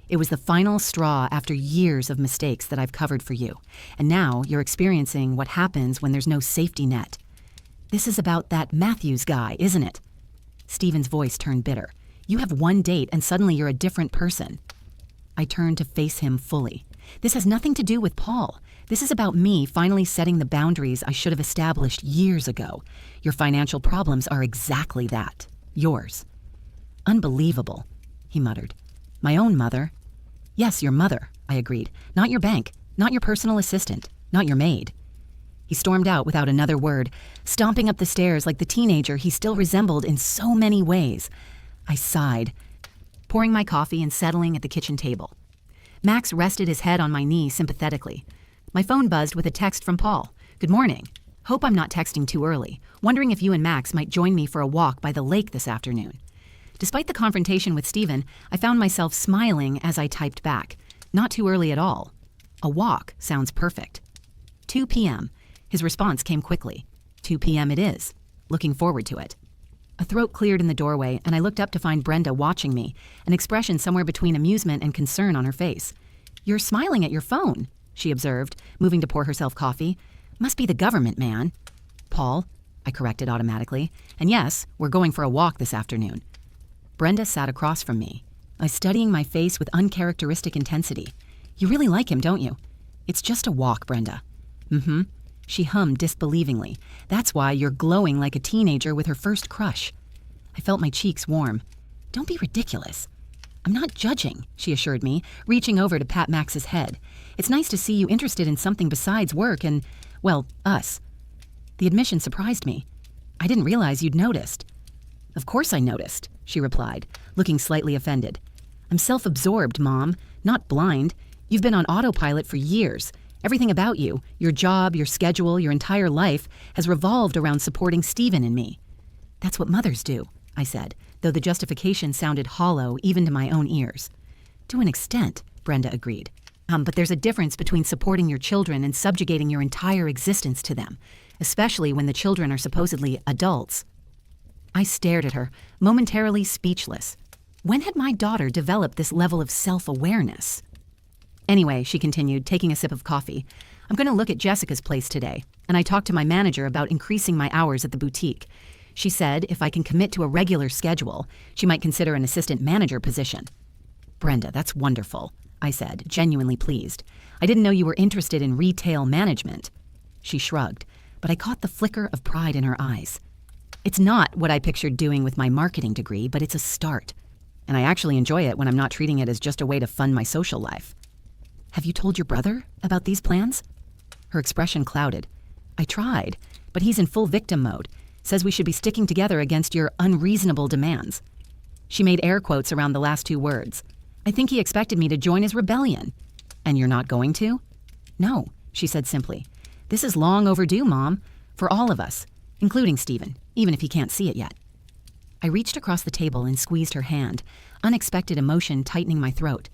It was the final straw after years of mistakes that I've covered for you. And now you're experiencing what happens when there's no safety net. This is about that Matthews guy, isn't it? Stephen's voice turned bitter. You have one date and suddenly you're a different person. I turned to face him fully. This has nothing to do with Paul. This is about me finally setting the boundaries I should have established years ago. Your financial problems are exactly that. Yours. Unbelievable, he muttered. My own mother? Yes, your mother, I agreed. Not your bank, not your personal assistant, not your maid. He stormed out without another word, stomping up the stairs like the teenager he still resembled in so many ways. I sighed, pouring my coffee and settling at the kitchen table. Max rested his head on my knee sympathetically. My phone buzzed with a text from Paul. Good morning. Hope I'm not texting too early. Wondering if you and Max might join me for a walk by the lake this afternoon. Despite the confrontation with Stephen, I found myself smiling as I typed back. Not too early at all. A walk sounds perfect. 2 p.m. His response came quickly. 2 p.m. it is. Looking forward to it. A throat cleared in the doorway, and I looked up to find Brenda watching me, an expression somewhere between amusement and concern on her face. You're smiling at your phone, she observed, moving to pour herself coffee. Must be the government, man. Paul, I corrected automatically. And yes, we're going for a walk this afternoon. Brenda sat across from me, studying my face with uncharacteristic intensity. You really like him, don't you? It's just a walk, Brenda. Mm-hmm. She hummed disbelievingly. That's why you're glowing like a teenager with her first crush. I felt my cheeks warm. Don't be ridiculous. I'm not judging, she assured me, reaching over to pat Max's head. It's nice to see you interested in something besides work and, well, us. The admission surprised me. I didn't realize you'd noticed. Of course I noticed, she replied, looking slightly offended. I'm self-absorbed, Mom, not blind. You've been on autopilot for years. Everything about you, your job, your schedule, your entire life, has revolved around supporting Stephen and me. That's what mothers do, I said, though the justification sounded hollow even to my own ears. To an extent, Brenda agreed. But there's a difference between supporting your children and subjugating your entire existence to them, especially when the children are supposedly adults. I stared at her, momentarily speechless. When had my daughter developed this level of self-awareness? Anyway, she continued, taking a sip of coffee, I'm going to look at Jessica's place today, and I talked to my manager about increasing my hours at the boutique. She said if I can commit to a regular schedule, she might consider an assistant manager position. Brenda, that's wonderful, I said, genuinely pleased. I didn't know you were interested in retail management. She shrugged, but I caught the flicker of pride in her eyes. It's not what I pictured doing with my marketing degree, but it's a start. And I actually enjoy it when I'm not treating it as just a way to fund my social life. Have you told your brother about these plans? Her expression clouded. I tried, but he's in full victim mode. Says we should be sticking together against your unreasonable demands. She made air quotes around the last two words. I think he expected me to join his rebellion. And you're not going to? No, she said simply. This is long overdue, Mom, for all of us, including Stephen, even if he can't see it yet. I reached across the table and squeezed her hand, unexpected emotion tightening my throat.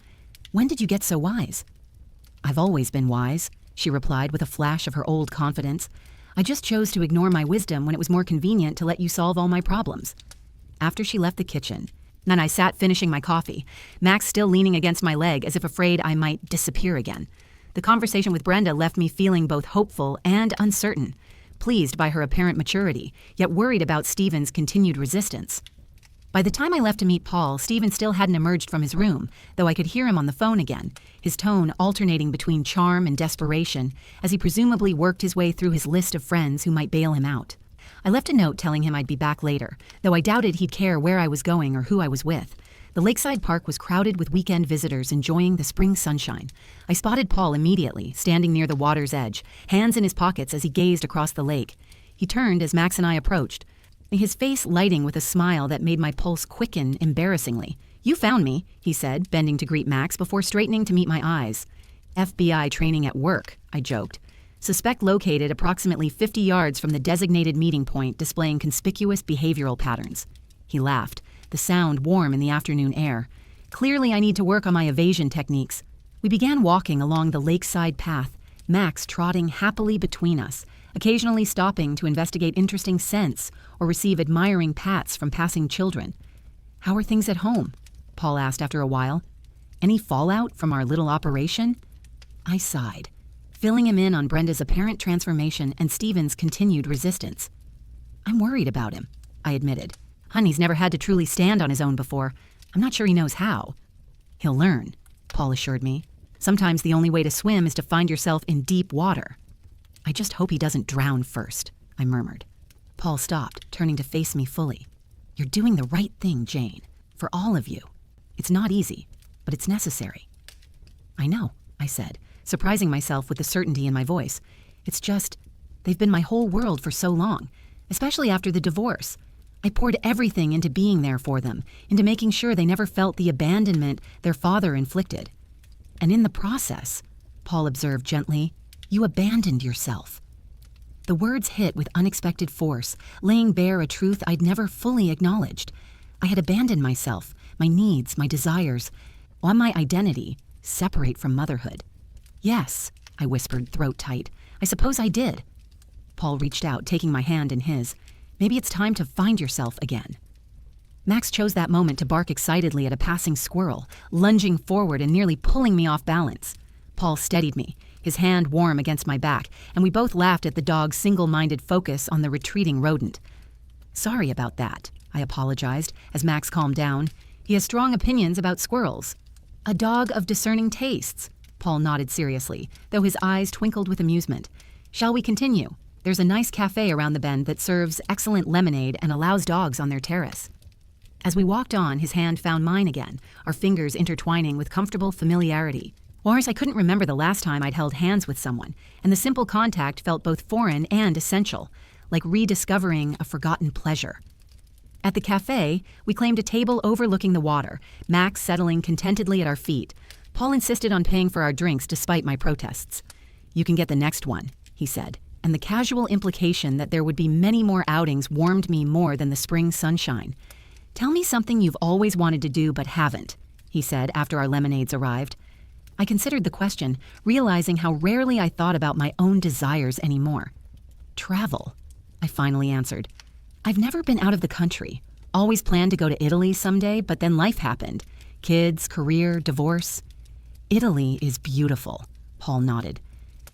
When did you get so wise? I've always been wise, she replied with a flash of her old confidence. I just chose to ignore my wisdom when it was more convenient to let you solve all my problems. After she left the kitchen, then I sat finishing my coffee, Max still leaning against my leg as if afraid I might disappear again. The conversation with Brenda left me feeling both hopeful and uncertain, pleased by her apparent maturity, yet worried about Stephen's continued resistance. By the time I left to meet Paul, Stephen still hadn't emerged from his room, though I could hear him on the phone again, his tone alternating between charm and desperation as he presumably worked his way through his list of friends who might bail him out. I left a note telling him I'd be back later, though I doubted he'd care where I was going or who I was with. The lakeside park was crowded with weekend visitors enjoying the spring sunshine. I spotted Paul immediately, standing near the water's edge, hands in his pockets as he gazed across the lake. He turned as Max and I approached, his face lighting with a smile that made my pulse quicken embarrassingly. You found me, he said, bending to greet Max before straightening to meet my eyes. FBI training at work, I joked. Suspect located approximately 50 yards from the designated meeting point, displaying conspicuous behavioral patterns. He laughed, the sound warm in the afternoon air. Clearly I need to work on my evasion techniques. We began walking along the lakeside path, Max trotting happily between us, occasionally stopping to investigate interesting scents or receive admiring pats from passing children. "How are things at home?" Paul asked after a while. "Any fallout from our little operation?" I sighed, filling him in on Brenda's apparent transformation and Stephen's continued resistance. "I'm worried about him," I admitted. "Honey's never had to truly stand on his own before. I'm not sure he knows how." "He'll learn," Paul assured me. "Sometimes the only way to swim is to find yourself in deep water." "I just hope he doesn't drown first," I murmured. Paul stopped, turning to face me fully. "You're doing the right thing, Jane. For all of you. It's not easy, but it's necessary." "I know," I said, surprising myself with the certainty in my voice. "It's just, they've been my whole world for so long, especially after the divorce. I poured everything into being there for them, into making sure they never felt the abandonment their father inflicted. And in the process," Paul observed gently, "you abandoned yourself." The words hit with unexpected force, laying bare a truth I'd never fully acknowledged. I had abandoned myself, my needs, my desires, on my identity, separate from motherhood. "Yes," I whispered, throat tight. "I suppose I did." Paul reached out, taking my hand in his. "Maybe it's time to find yourself again." Max chose that moment to bark excitedly at a passing squirrel, lunging forward and nearly pulling me off balance. Paul steadied me, his hand warm against my back, and we both laughed at the dog's single-minded focus on the retreating rodent. "Sorry about that," I apologized as Max calmed down. "He has strong opinions about squirrels." "A dog of discerning tastes," Paul nodded seriously, though his eyes twinkled with amusement. "Shall we continue? There's a nice cafe around the bend that serves excellent lemonade and allows dogs on their terrace." As we walked on, his hand found mine again, our fingers intertwining with comfortable familiarity. Whereas I couldn't remember the last time I'd held hands with someone, and the simple contact felt both foreign and essential, like rediscovering a forgotten pleasure. At the cafe, we claimed a table overlooking the water, Max settling contentedly at our feet. Paul insisted on paying for our drinks despite my protests. "You can get the next one," he said, and the casual implication that there would be many more outings warmed me more than the spring sunshine. "Tell me something you've always wanted to do but haven't," he said after our lemonades arrived. I considered the question, realizing how rarely I thought about my own desires anymore. "Travel," I finally answered. "I've never been out of the country. Always planned to go to Italy someday, but then life happened. Kids, career, divorce." "Italy is beautiful," Paul nodded.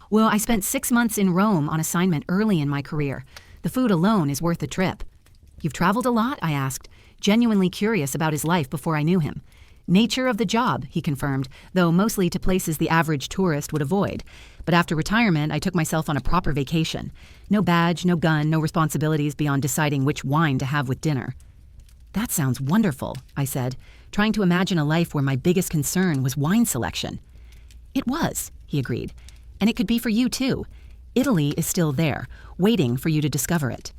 "Well, I spent 6 months in Rome on assignment early in my career. The food alone is worth the trip." "You've traveled a lot?" I asked, genuinely curious about his life before I knew him. "Nature of the job," he confirmed, though mostly to places the average tourist would avoid. "But after retirement, I took myself on a proper vacation. No badge, no gun, no responsibilities beyond deciding which wine to have with dinner." "That sounds wonderful," I said, trying to imagine a life where my biggest concern was wine selection. "It was," he agreed, "and it could be for you too. Italy is still there, waiting for you to discover it."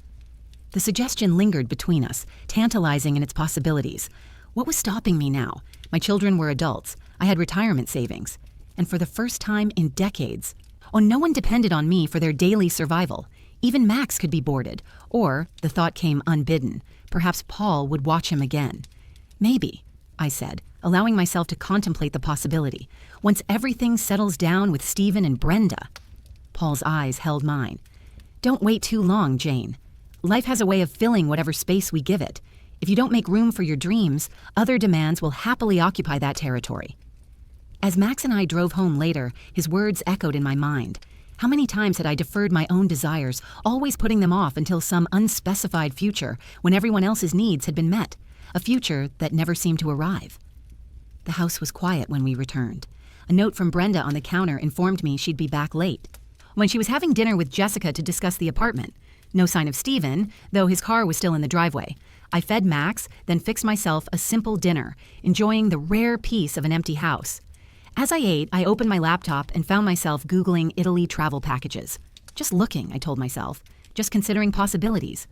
The suggestion lingered between us, tantalizing in its possibilities. What was stopping me now? My children were adults. I had retirement savings. And for the first time in decades, no one depended on me for their daily survival. Even Max could be boarded. Or, the thought came unbidden, perhaps Paul would watch him again. "Maybe," I said, allowing myself to contemplate the possibility. "Once everything settles down with Stephen and Brenda." Paul's eyes held mine. "Don't wait too long, Jane. Life has a way of filling whatever space we give it. If you don't make room for your dreams, other demands will happily occupy that territory." As Max and I drove home later, his words echoed in my mind. How many times had I deferred my own desires, always putting them off until some unspecified future when everyone else's needs had been met, a future that never seemed to arrive. The house was quiet when we returned. A note from Brenda on the counter informed me she'd be back late. When she was having dinner with Jessica to discuss the apartment. No sign of Stephen, though his car was still in the driveway. I fed Max, then fixed myself a simple dinner, enjoying the rare peace of an empty house. As I ate, I opened my laptop and found myself Googling Italy travel packages. Just looking, I told myself. Just considering possibilities.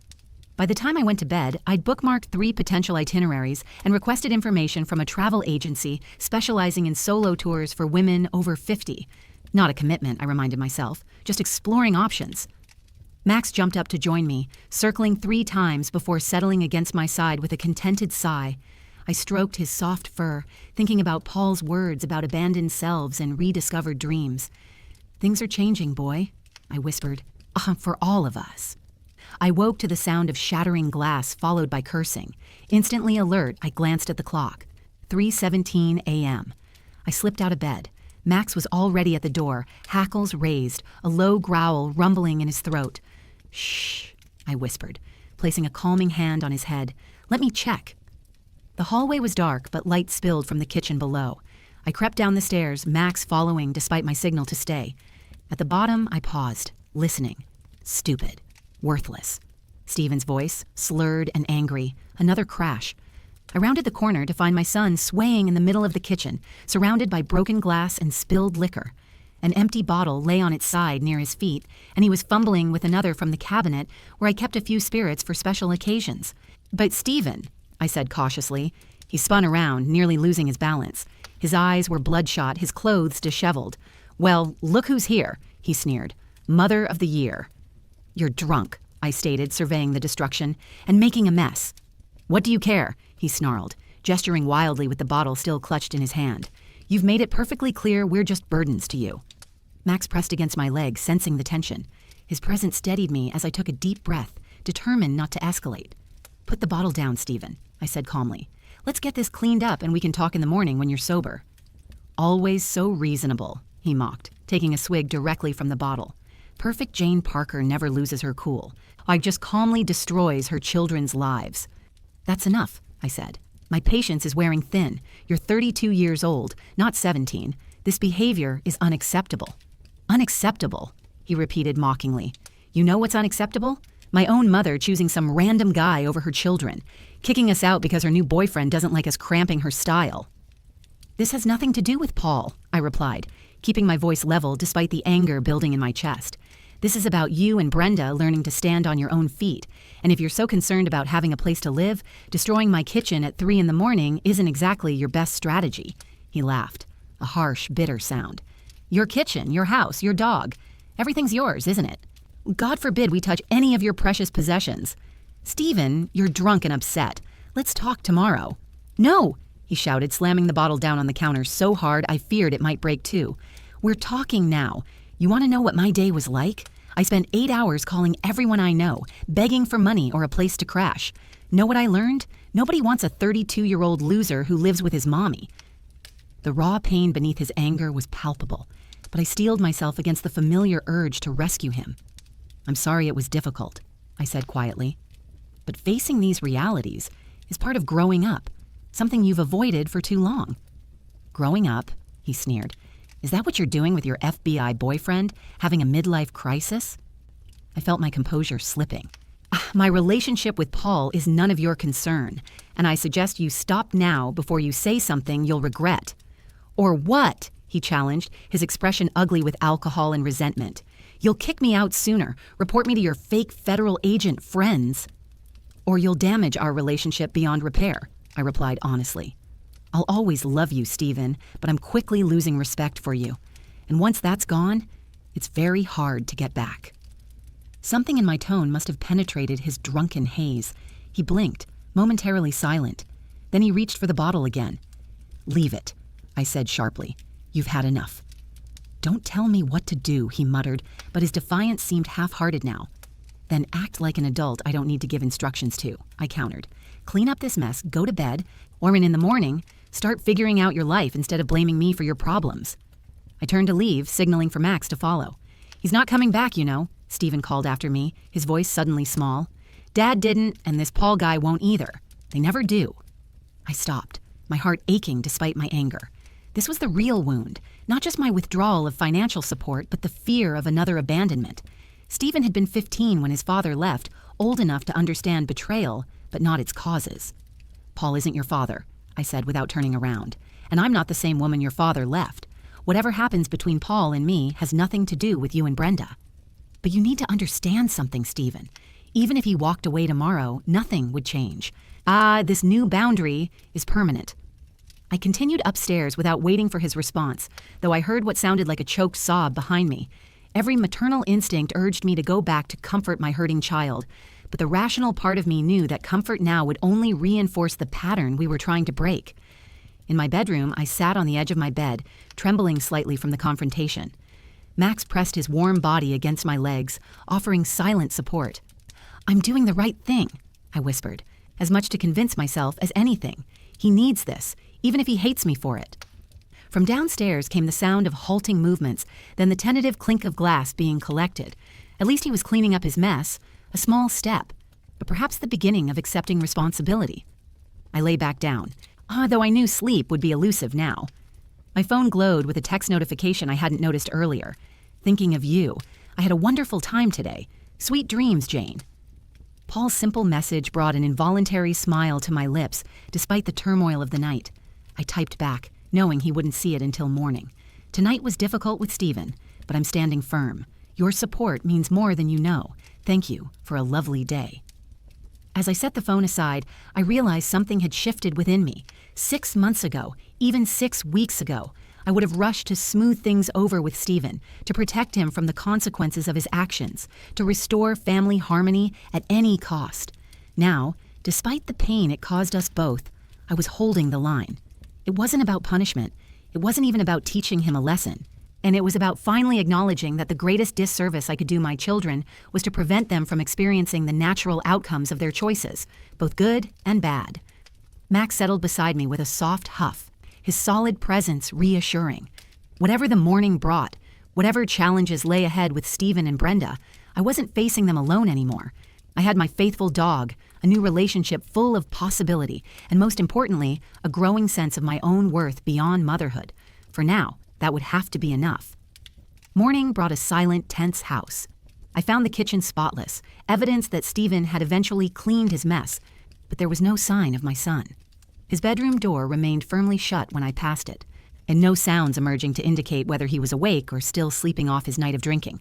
By the time I went to bed, I'd bookmarked 3 potential itineraries and requested information from a travel agency specializing in solo tours for women over 50. Not a commitment, I reminded myself, just exploring options. Max jumped up to join me, circling 3 times before settling against my side with a contented sigh. I stroked his soft fur, thinking about Paul's words about abandoned selves and rediscovered dreams. "Things are changing, boy," I whispered. For all of us." I woke to the sound of shattering glass followed by cursing. Instantly alert, I glanced at the clock. 3:17 a.m. I slipped out of bed. Max was already at the door, hackles raised, a low growl rumbling in his throat. "Shh," I whispered, placing a calming hand on his head. "Let me check." The hallway was dark, but light spilled from the kitchen below. I crept down the stairs, Max following despite my signal to stay. At the bottom, I paused, listening. Stupid. Worthless. Stephen's voice, slurred and angry. Another crash. I rounded the corner to find my son swaying in the middle of the kitchen, surrounded by broken glass and spilled liquor. An empty bottle lay on its side near his feet, and he was fumbling with another from the cabinet where I kept a few spirits for special occasions. "But Stephen," I said cautiously. He spun around, nearly losing his balance. His eyes were bloodshot, his clothes disheveled. "Well, look who's here," he sneered. "Mother of the year." "You're drunk," I stated, surveying the destruction, "and making a mess." "What do you care?" he snarled, gesturing wildly with the bottle still clutched in his hand. "You've made it perfectly clear we're just burdens to you." Max pressed against my leg, sensing the tension. His presence steadied me as I took a deep breath, determined not to escalate. "Put the bottle down, Stephen," I said calmly. "Let's get this cleaned up and we can talk in the morning when you're sober." "Always so reasonable," he mocked, taking a swig directly from the bottle. "Perfect Jane Parker never loses her cool. Just calmly destroys her children's lives." "That's enough," I said. "My patience is wearing thin. You're 32 years old, not 17. This behavior is unacceptable." "Unacceptable," he repeated mockingly. "You know what's unacceptable? My own mother choosing some random guy over her children, kicking us out because her new boyfriend doesn't like us cramping her style." "This has nothing to do with Paul," I replied, keeping my voice level despite the anger building in my chest. "This is about you and Brenda learning to stand on your own feet. And if you're so concerned about having a place to live, destroying my kitchen at 3 a.m. isn't exactly your best strategy." He laughed, a harsh, bitter sound. "Your kitchen, your house, your dog. Everything's yours, isn't it? God forbid we touch any of your precious possessions. Stephen, you're drunk and upset. Let's talk tomorrow." "No!" he shouted, slamming the bottle down on the counter so hard I feared it might break too. "We're talking now. You want to know what my day was like? I spent 8 hours calling everyone I know, begging for money or a place to crash. Know what I learned? Nobody wants a 32-year-old loser who lives with his mommy." The raw pain beneath his anger was palpable, but I steeled myself against the familiar urge to rescue him. "I'm sorry it was difficult," I said quietly. "But facing these realities is part of growing up, something you've avoided for too long." "Growing up?" he sneered. "Is that what you're doing with your FBI boyfriend, having a midlife crisis?" I felt my composure slipping. "My relationship with Paul is none of your concern, and I suggest you stop now before you say something you'll regret." "Or what?" he challenged, his expression ugly with alcohol and resentment. "You'll kick me out sooner, report me to your fake federal agent friends." "Or you'll damage our relationship beyond repair," I replied honestly. "I'll always love you, Stephen, but I'm quickly losing respect for you. And once that's gone, it's very hard to get back." Something in my tone must have penetrated his drunken haze. He blinked, momentarily silent. Then he reached for the bottle again. "Leave it," I said sharply. "You've had enough." "Don't tell me what to do," he muttered, but his defiance seemed half-hearted now. "Then act like an adult I don't need to give instructions to," I countered. "Clean up this mess, go to bed, or in the morning, start figuring out your life instead of blaming me for your problems." I turned to leave, signaling for Max to follow. "He's not coming back, you know," Stephen called after me, his voice suddenly small. "Dad didn't, and this Paul guy won't either. They never do." I stopped, my heart aching despite my anger. This was the real wound, not just my withdrawal of financial support, but the fear of another abandonment. Stephen had been 15 when his father left, old enough to understand betrayal, but not its causes. "Paul isn't your father," I said without turning around. "And I'm not the same woman your father left. Whatever happens between Paul and me has nothing to do with you and Brenda." "But you need to understand something, Stephen. Even if he walked away tomorrow, nothing would change. This new boundary is permanent. I continued upstairs without waiting for his response, though I heard what sounded like a choked sob behind me. Every maternal instinct urged me to go back to comfort my hurting child, but the rational part of me knew that comfort now would only reinforce the pattern we were trying to break. In my bedroom, I sat on the edge of my bed, trembling slightly from the confrontation. Max pressed his warm body against my legs, offering silent support. "I'm doing the right thing," I whispered, as much to convince myself as anything. He needs this, even if he hates me for it. From downstairs came the sound of halting movements, then the tentative clink of glass being collected. At least he was cleaning up his mess, a small step, but perhaps the beginning of accepting responsibility. I lay back down, though I knew sleep would be elusive now. My phone glowed with a text notification I hadn't noticed earlier. "Thinking of you. I had a wonderful time today. Sweet dreams, Jane." Paul's simple message brought an involuntary smile to my lips, despite the turmoil of the night. I typed back, knowing he wouldn't see it until morning. "Tonight was difficult with Stephen, but I'm standing firm. Your support means more than you know. Thank you for a lovely day." As I set the phone aside, I realized something had shifted within me. 6 months ago, even 6 weeks ago, I would have rushed to smooth things over with Stephen, to protect him from the consequences of his actions, to restore family harmony at any cost. Now, despite the pain it caused us both, I was holding the line. It wasn't about punishment. It wasn't even about teaching him a lesson. And it was about finally acknowledging that the greatest disservice I could do my children was to prevent them from experiencing the natural outcomes of their choices, both good and bad. Max settled beside me with a soft huff, his solid presence reassuring. Whatever the morning brought, whatever challenges lay ahead with Stephen and Brenda, I wasn't facing them alone anymore. I had my faithful dog, a new relationship full of possibility, and most importantly, a growing sense of my own worth beyond motherhood. For now, that would have to be enough. Morning brought a silent, tense house. I found the kitchen spotless, evidence that Stephen had eventually cleaned his mess, but there was no sign of my son. His bedroom door remained firmly shut when I passed it, and no sounds emerging to indicate whether he was awake or still sleeping off his night of drinking.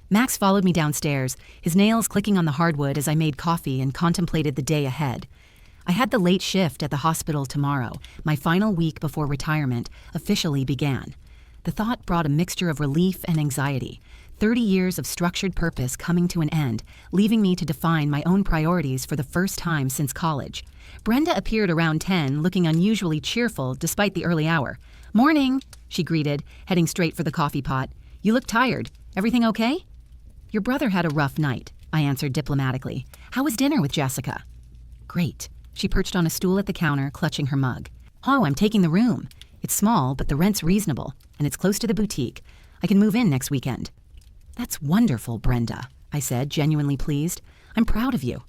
Max followed me downstairs, his nails clicking on the hardwood as I made coffee and contemplated the day ahead. I had the late shift at the hospital tomorrow. My final week before retirement officially began. The thought brought a mixture of relief and anxiety. 30 years of structured purpose coming to an end, leaving me to define my own priorities for the first time since college. Brenda appeared around 10, looking unusually cheerful despite the early hour. "Morning," she greeted, heading straight for the coffee pot. "You look tired. Everything okay?" "Your brother had a rough night," I answered diplomatically. "How was dinner with Jessica?" "Great." She perched on a stool at the counter, clutching her mug. "Oh, I'm taking the room. It's small, but the rent's reasonable, and it's close to the boutique. I can move in next weekend." "That's wonderful, Brenda," I said, genuinely pleased. "I'm proud of you."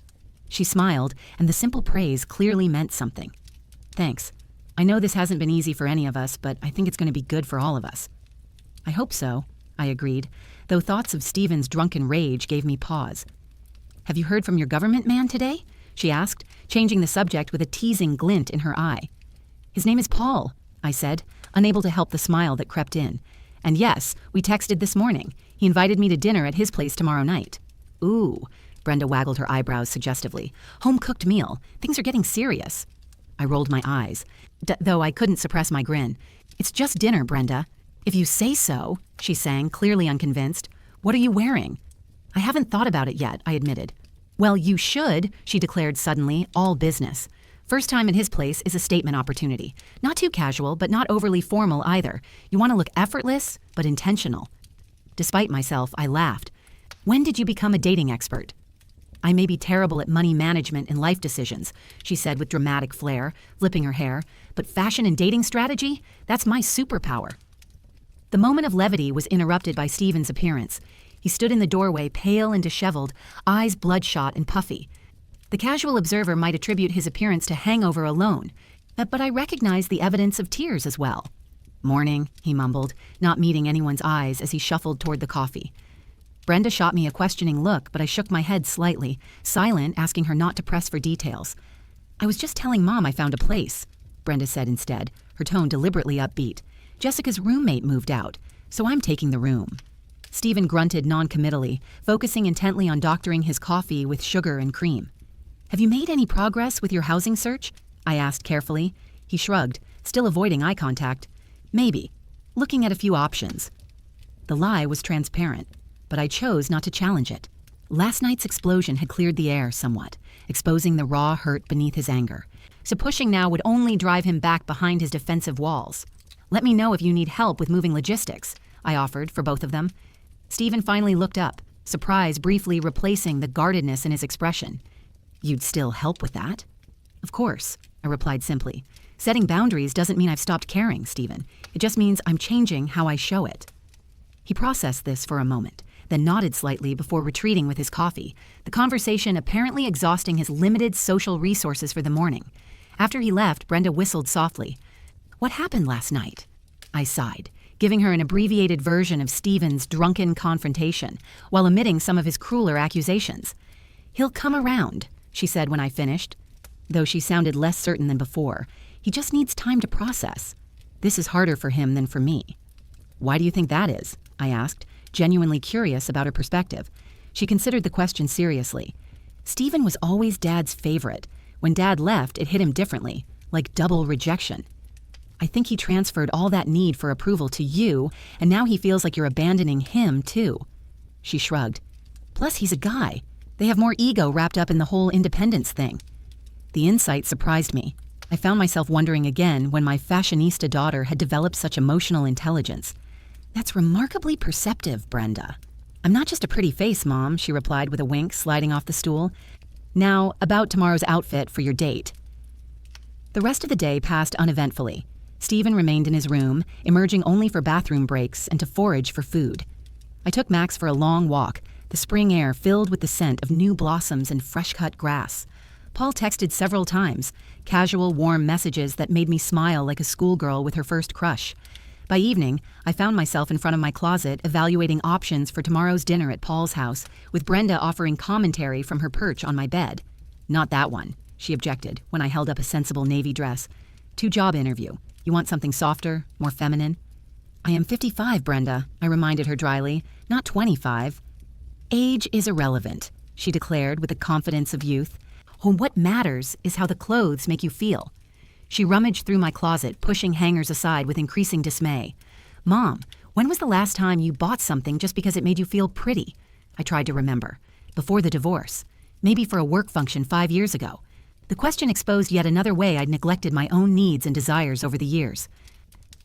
She smiled, and the simple praise clearly meant something. "Thanks. I know this hasn't been easy for any of us, but I think it's going to be good for all of us." "I hope so," I agreed, though thoughts of Stephen's drunken rage gave me pause. "Have you heard from your government man today?" she asked, changing the subject with a teasing glint in her eye. "His name is Paul," I said, unable to help the smile that crept in. "And yes, we texted this morning. He invited me to dinner at his place tomorrow night." "Ooh," Brenda waggled her eyebrows suggestively. "Home-cooked meal. Things are getting serious." I rolled my eyes, though I couldn't suppress my grin. "It's just dinner, Brenda." "If you say so," she sang, clearly unconvinced. "What are you wearing?" "I haven't thought about it yet," I admitted. "Well, you should," she declared suddenly, all business. "First time at his place is a statement opportunity. Not too casual, but not overly formal either. You want to look effortless, but intentional." Despite myself, I laughed. "When did you become a dating expert?" "I may be terrible at money management and life decisions," she said with dramatic flair, flipping her hair, "but fashion and dating strategy? That's my superpower." The moment of levity was interrupted by Stephen's appearance. He stood in the doorway, pale and disheveled, eyes bloodshot and puffy. The casual observer might attribute his appearance to hangover alone, but I recognized the evidence of tears as well. "Morning," he mumbled, not meeting anyone's eyes as he shuffled toward the coffee. Brenda shot me a questioning look, but I shook my head slightly, silent, asking her not to press for details. "I was just telling Mom I found a place," Brenda said instead, her tone deliberately upbeat. "Jessica's roommate moved out, so I'm taking the room." Stephen grunted noncommittally, focusing intently on doctoring his coffee with sugar and cream. Have you made any progress with your housing search? I asked carefully. He shrugged, still avoiding eye contact. Maybe. Looking at a few options. The lie was transparent, but I chose not to challenge it. Last night's explosion had cleared the air somewhat, exposing the raw hurt beneath his anger. So pushing now would only drive him back behind his defensive walls. Let me know if you need help with moving logistics, I offered for both of them. Stephen finally looked up, surprise briefly replacing the guardedness in his expression. You'd still help with that? Of course, I replied simply. Setting boundaries doesn't mean I've stopped caring, Stephen. It just means I'm changing how I show it. He processed this for a moment, then nodded slightly before retreating with his coffee, the conversation apparently exhausting his limited social resources for the morning. After he left, Brenda whistled softly. What happened last night? I sighed, giving her an abbreviated version of Stephen's drunken confrontation, while omitting some of his crueler accusations. He'll come around, she said when I finished. Though she sounded less certain than before, he just needs time to process. This is harder for him than for me. Why do you think that is? I asked, genuinely curious about her perspective. She considered the question seriously. Stephen was always Dad's favorite. When Dad left, it hit him differently, like double rejection. I think he transferred all that need for approval to you, and now he feels like you're abandoning him, too. She shrugged. Plus, he's a guy. They have more ego wrapped up in the whole independence thing. The insight surprised me. I found myself wondering again when my fashionista daughter had developed such emotional intelligence. That's remarkably perceptive, Brenda. I'm not just a pretty face, Mom, she replied with a wink, sliding off the stool. Now, about tomorrow's outfit for your date. The rest of the day passed uneventfully. Stephen remained in his room, emerging only for bathroom breaks and to forage for food. I took Max for a long walk, the spring air filled with the scent of new blossoms and fresh-cut grass. Paul texted several times, casual, warm messages that made me smile like a schoolgirl with her first crush. By evening, I found myself in front of my closet evaluating options for tomorrow's dinner at Paul's house, with Brenda offering commentary from her perch on my bed. Not that one, she objected when I held up a sensible navy dress. Two-job interview. You want something softer, more feminine? I am 55, Brenda, I reminded her dryly, not 25. Age is irrelevant, she declared with the confidence of youth. What matters is how the clothes make you feel. She rummaged through my closet, pushing hangers aside with increasing dismay. Mom, when was the last time you bought something just because it made you feel pretty? I tried to remember. Before the divorce. Maybe for a work function 5 years ago. The question exposed yet another way I'd neglected my own needs and desires over the years.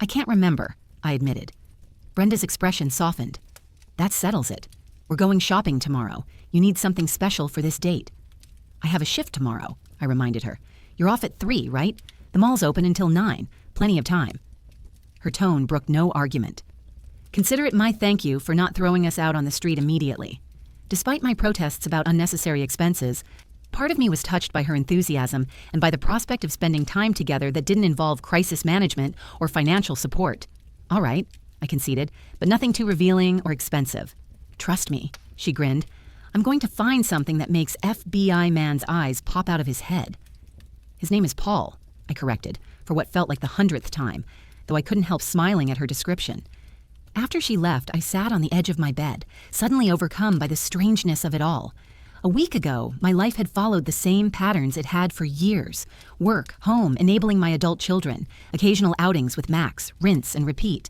I can't remember, I admitted. Brenda's expression softened. That settles it. We're going shopping tomorrow. You need something special for this date. I have a shift tomorrow, I reminded her. You're off at 3, right? The mall's open until 9. Plenty of time. Her tone brooked no argument. Consider it my thank you for not throwing us out on the street immediately. Despite my protests about unnecessary expenses, part of me was touched by her enthusiasm and by the prospect of spending time together that didn't involve crisis management or financial support. All right, I conceded, but nothing too revealing or expensive. Trust me, she grinned. I'm going to find something that makes FBI man's eyes pop out of his head. His name is Paul, I corrected, for what felt like the 100th time, though I couldn't help smiling at her description. After she left, I sat on the edge of my bed, suddenly overcome by the strangeness of it all. A week ago, my life had followed the same patterns it had for years. Work, home, enabling my adult children, occasional outings with Max, rinse and repeat.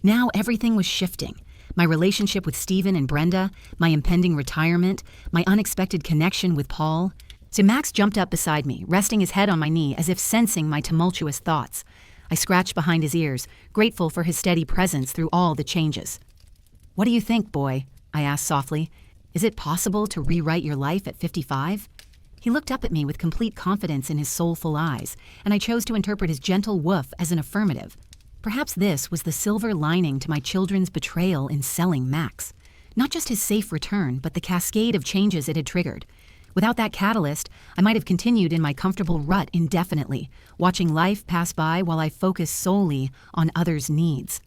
Now everything was shifting. My relationship with Stephen and Brenda, my impending retirement, my unexpected connection with Paul. So Max jumped up beside me, resting his head on my knee as if sensing my tumultuous thoughts. I scratched behind his ears, grateful for his steady presence through all the changes. What do you think, boy? I asked softly. Is it possible to rewrite your life at 55? He looked up at me with complete confidence in his soulful eyes, and I chose to interpret his gentle woof as an affirmative. Perhaps this was the silver lining to my children's betrayal in selling Max. Not just his safe return, but the cascade of changes it had triggered. Without that catalyst, I might have continued in my comfortable rut indefinitely, watching life pass by while I focused solely on others' needs.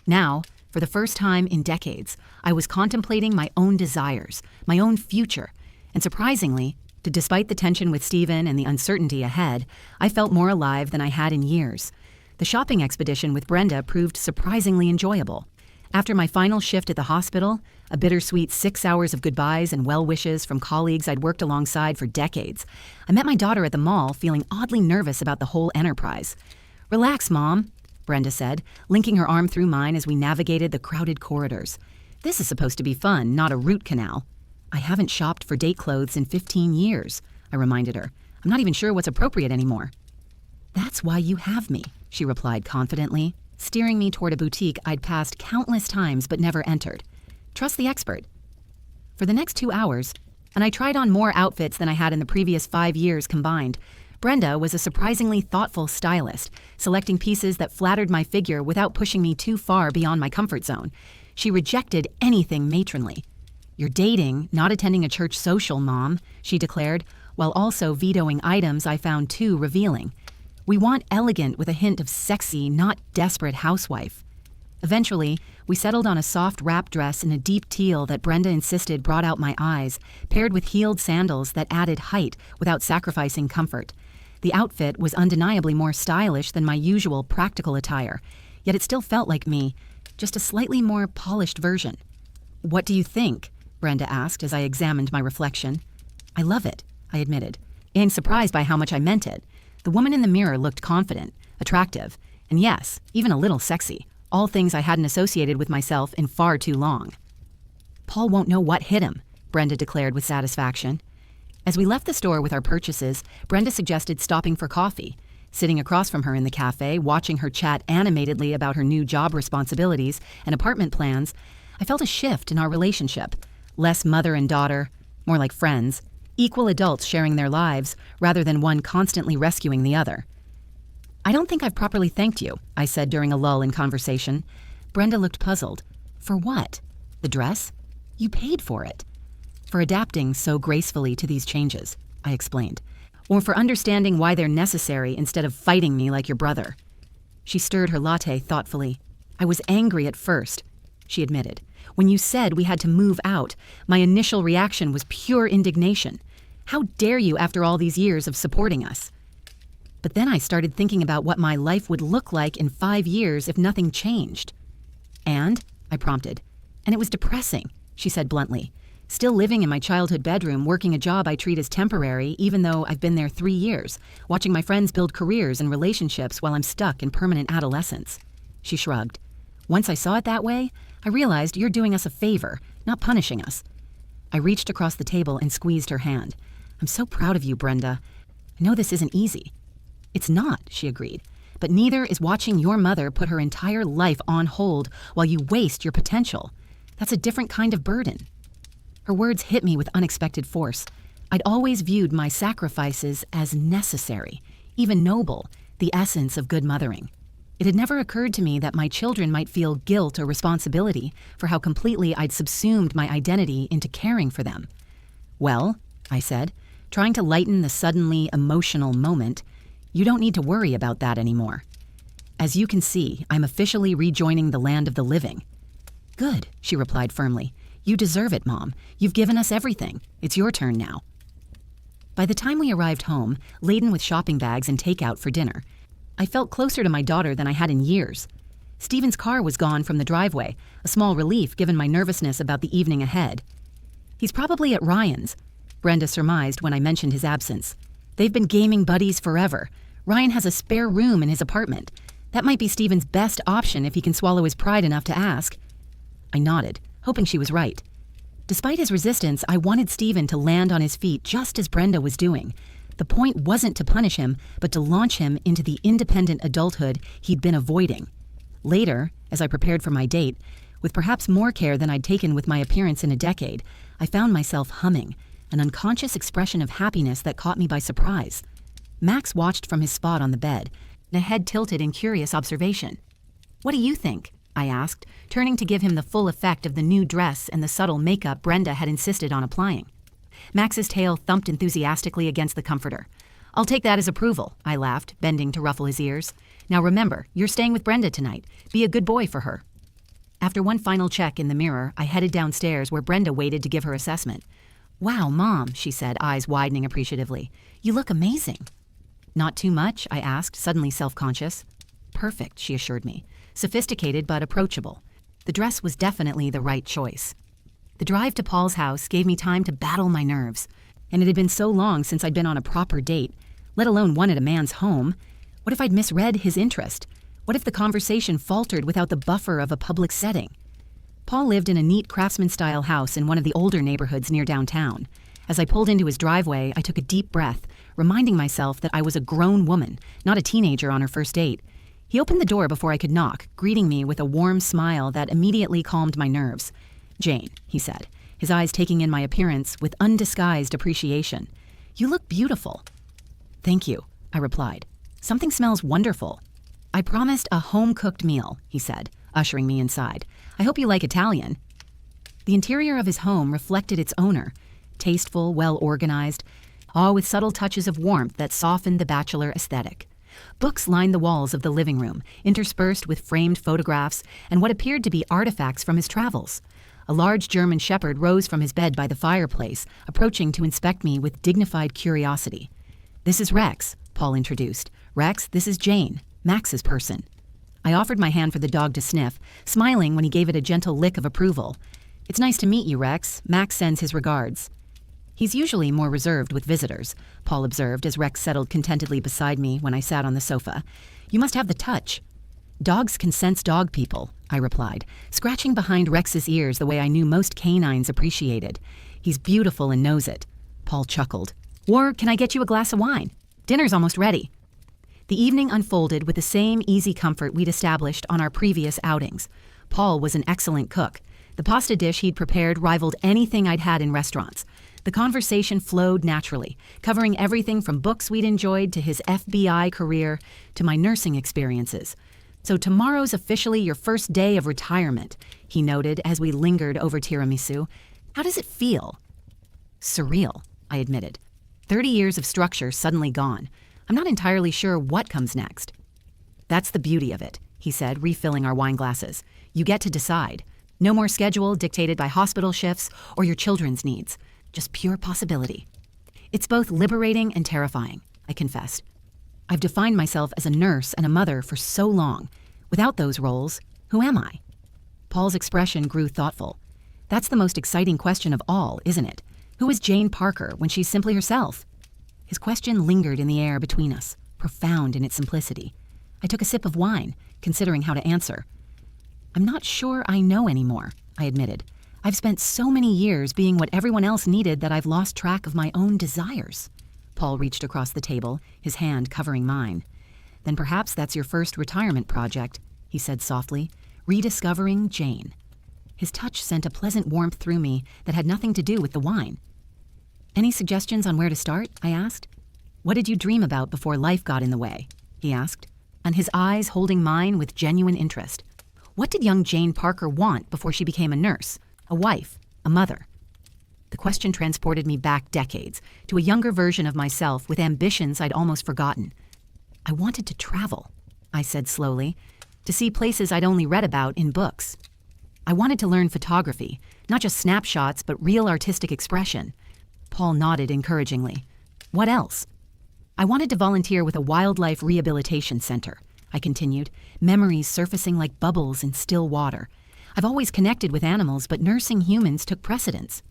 Now, for the first time in decades, I was contemplating my own desires, my own future, and surprisingly, despite the tension with Stephen and the uncertainty ahead, I felt more alive than I had in years. The shopping expedition with Brenda proved surprisingly enjoyable. After my final shift at the hospital, a bittersweet 6 hours of goodbyes and well wishes from colleagues I'd worked alongside for decades, I met my daughter at the mall feeling oddly nervous about the whole enterprise. "Relax, Mom," Brenda said, linking her arm through mine as we navigated the crowded corridors. "This is supposed to be fun, not a root canal." "I haven't shopped for date clothes in 15 years, I reminded her. "I'm not even sure what's appropriate anymore." "That's why you have me," she replied confidently, steering me toward a boutique I'd passed countless times but never entered. "Trust the expert." For the next 2 hours, and I tried on more outfits than I had in the previous 5 years combined, Brenda was a surprisingly thoughtful stylist, selecting pieces that flattered my figure without pushing me too far beyond my comfort zone. She rejected anything matronly. "You're dating, not attending a church social, Mom," she declared, while also vetoing items I found too revealing. "We want elegant with a hint of sexy, not desperate housewife." Eventually, we settled on a soft wrap dress in a deep teal that Brenda insisted brought out my eyes, paired with heeled sandals that added height without sacrificing comfort. The outfit was undeniably more stylish than my usual practical attire, yet it still felt like me, just a slightly more polished version. "What do you think?" Brenda asked as I examined my reflection. "I love it," I admitted, and surprised by how much I meant it. The woman in the mirror looked confident, attractive, and yes, even a little sexy, all things I hadn't associated with myself in far too long. "Paul won't know what hit him," Brenda declared with satisfaction. As we left the store with our purchases, Brenda suggested stopping for coffee. Sitting across from her in the cafe, watching her chat animatedly about her new job responsibilities and apartment plans, I felt a shift in our relationship. Less mother and daughter, more like friends. Equal adults sharing their lives, rather than one constantly rescuing the other. "I don't think I've properly thanked you," I said during a lull in conversation. Brenda looked puzzled. "For what? The dress? You paid for it." "For adapting so gracefully to these changes," I explained. "Or for understanding why they're necessary instead of fighting me like your brother." She stirred her latte thoughtfully. "I was angry at first," she admitted. "When you said we had to move out, my initial reaction was pure indignation. How dare you after all these years of supporting us?" But then I started thinking about what my life would look like in 5 years if nothing changed. "And?" I prompted. "And it was depressing," she said bluntly. "Still living in my childhood bedroom, working a job I treat as temporary even though I've been there 3 years, watching my friends build careers and relationships while I'm stuck in permanent adolescence." She shrugged. "Once I saw it that way, I realized you're doing us a favor, not punishing us." I reached across the table and squeezed her hand. "I'm so proud of you, Brenda. I know this isn't easy." "It's not," she agreed. "But neither is watching your mother put her entire life on hold while you waste your potential. That's a different kind of burden." Her words hit me with unexpected force. I'd always viewed my sacrifices as necessary, even noble, the essence of good mothering. It had never occurred to me that my children might feel guilt or responsibility for how completely I'd subsumed my identity into caring for them. "Well," I said, trying to lighten the suddenly emotional moment, "you don't need to worry about that anymore. As you can see, I'm officially rejoining the land of the living." "Good," she replied firmly. "You deserve it, Mom. You've given us everything. It's your turn now." By the time we arrived home, laden with shopping bags and takeout for dinner, I felt closer to my daughter than I had in years. Stephen's car was gone from the driveway, a small relief given my nervousness about the evening ahead. "He's probably at Ryan's," Brenda surmised when I mentioned his absence. "They've been gaming buddies forever. Ryan has a spare room in his apartment. That might be Stephen's best option if he can swallow his pride enough to ask." I nodded, hoping she was right. Despite his resistance, I wanted Stephen to land on his feet just as Brenda was doing. The point wasn't to punish him, but to launch him into the independent adulthood he'd been avoiding. Later, as I prepared for my date, with perhaps more care than I'd taken with my appearance in a decade, I found myself humming, an unconscious expression of happiness that caught me by surprise. Max watched from his spot on the bed, a head tilted in curious observation. "What do you think?" I asked, turning to give him the full effect of the new dress and the subtle makeup Brenda had insisted on applying. Max's tail thumped enthusiastically against the comforter. "I'll take that as approval," I laughed, bending to ruffle his ears. "Now remember, you're staying with Brenda tonight. Be a good boy for her." After one final check in the mirror, I headed downstairs where Brenda waited to give her assessment. "Wow, Mom," she said, eyes widening appreciatively. "You look amazing." "Not too much?" I asked, suddenly self-conscious. "Perfect," she assured me. "Sophisticated but approachable." The dress was definitely the right choice. The drive to Paul's house gave me time to battle my nerves, and it had been so long since I'd been on a proper date, let alone one at a man's home. What if I'd misread his interest? What if the conversation faltered without the buffer of a public setting? Paul lived in a neat craftsman-style house in one of the older neighborhoods near downtown. As I pulled into his driveway, I took a deep breath, reminding myself that I was a grown woman, not a teenager on her first date. He opened the door before I could knock, greeting me with a warm smile that immediately calmed my nerves. "Jane," he said, his eyes taking in my appearance with undisguised appreciation. "You look beautiful." "Thank you," I replied. "Something smells wonderful." "I promised a home-cooked meal," he said, ushering me inside. "I hope you like Italian." The interior of his home reflected its owner, tasteful, well-organized, all with subtle touches of warmth that softened the bachelor aesthetic. Books lined the walls of the living room, interspersed with framed photographs and what appeared to be artifacts from his travels. A large German shepherd rose from his bed by the fireplace, approaching to inspect me with dignified curiosity. "This is Rex," Paul introduced. "Rex, this is Jane, Max's person." I offered my hand for the dog to sniff, smiling when he gave it a gentle lick of approval. "It's nice to meet you, Rex. Max sends his regards." "He's usually more reserved with visitors," Paul observed as Rex settled contentedly beside me when I sat on the sofa. "You must have the touch." "Dogs can sense dog people," I replied, scratching behind Rex's ears the way I knew most canines appreciated. "He's beautiful and knows it." Paul chuckled. "Or can I get you a glass of wine? Dinner's almost ready." The evening unfolded with the same easy comfort we'd established on our previous outings. Paul was an excellent cook. The pasta dish he'd prepared rivaled anything I'd had in restaurants. The conversation flowed naturally, covering everything from books we'd enjoyed to his FBI career to my nursing experiences. "So tomorrow's officially your first day of retirement," he noted as we lingered over tiramisu. "How does it feel?" "Surreal," I admitted. 30 years of structure suddenly gone. I'm not entirely sure what comes next. "That's the beauty of it," he said, refilling our wine glasses. "You get to decide. No more schedule dictated by hospital shifts or your children's needs. Just pure possibility." "It's both liberating and terrifying," I confessed. "I've defined myself as a nurse and a mother for so long. Without those roles, who am I?" Paul's expression grew thoughtful. "That's the most exciting question of all, isn't it? Who is Jane Parker when she's simply herself?" His question lingered in the air between us, profound in its simplicity. I took a sip of wine, considering how to answer. "I'm not sure I know anymore," I admitted. "I've spent so many years being what everyone else needed that I've lost track of my own desires." Paul reached across the table, his hand covering mine. "Then perhaps that's your first retirement project," he said softly, "rediscovering Jane." His touch sent a pleasant warmth through me that had nothing to do with the wine. "Any suggestions on where to start?" I asked. "What did you dream about before life got in the way?" he asked, and his eyes holding mine with genuine interest. What did young Jane Parker want before she became a nurse, a wife, a mother? The question transported me back decades, to a younger version of myself with ambitions I'd almost forgotten. "I wanted to travel," I said slowly, "to see places I'd only read about in books. I wanted to learn photography, not just snapshots, but real artistic expression." Paul nodded encouragingly. "What else?" "I wanted to volunteer with a wildlife rehabilitation center," I continued, memories surfacing like bubbles in still water. "I've always connected with animals, but nursing humans took precedence."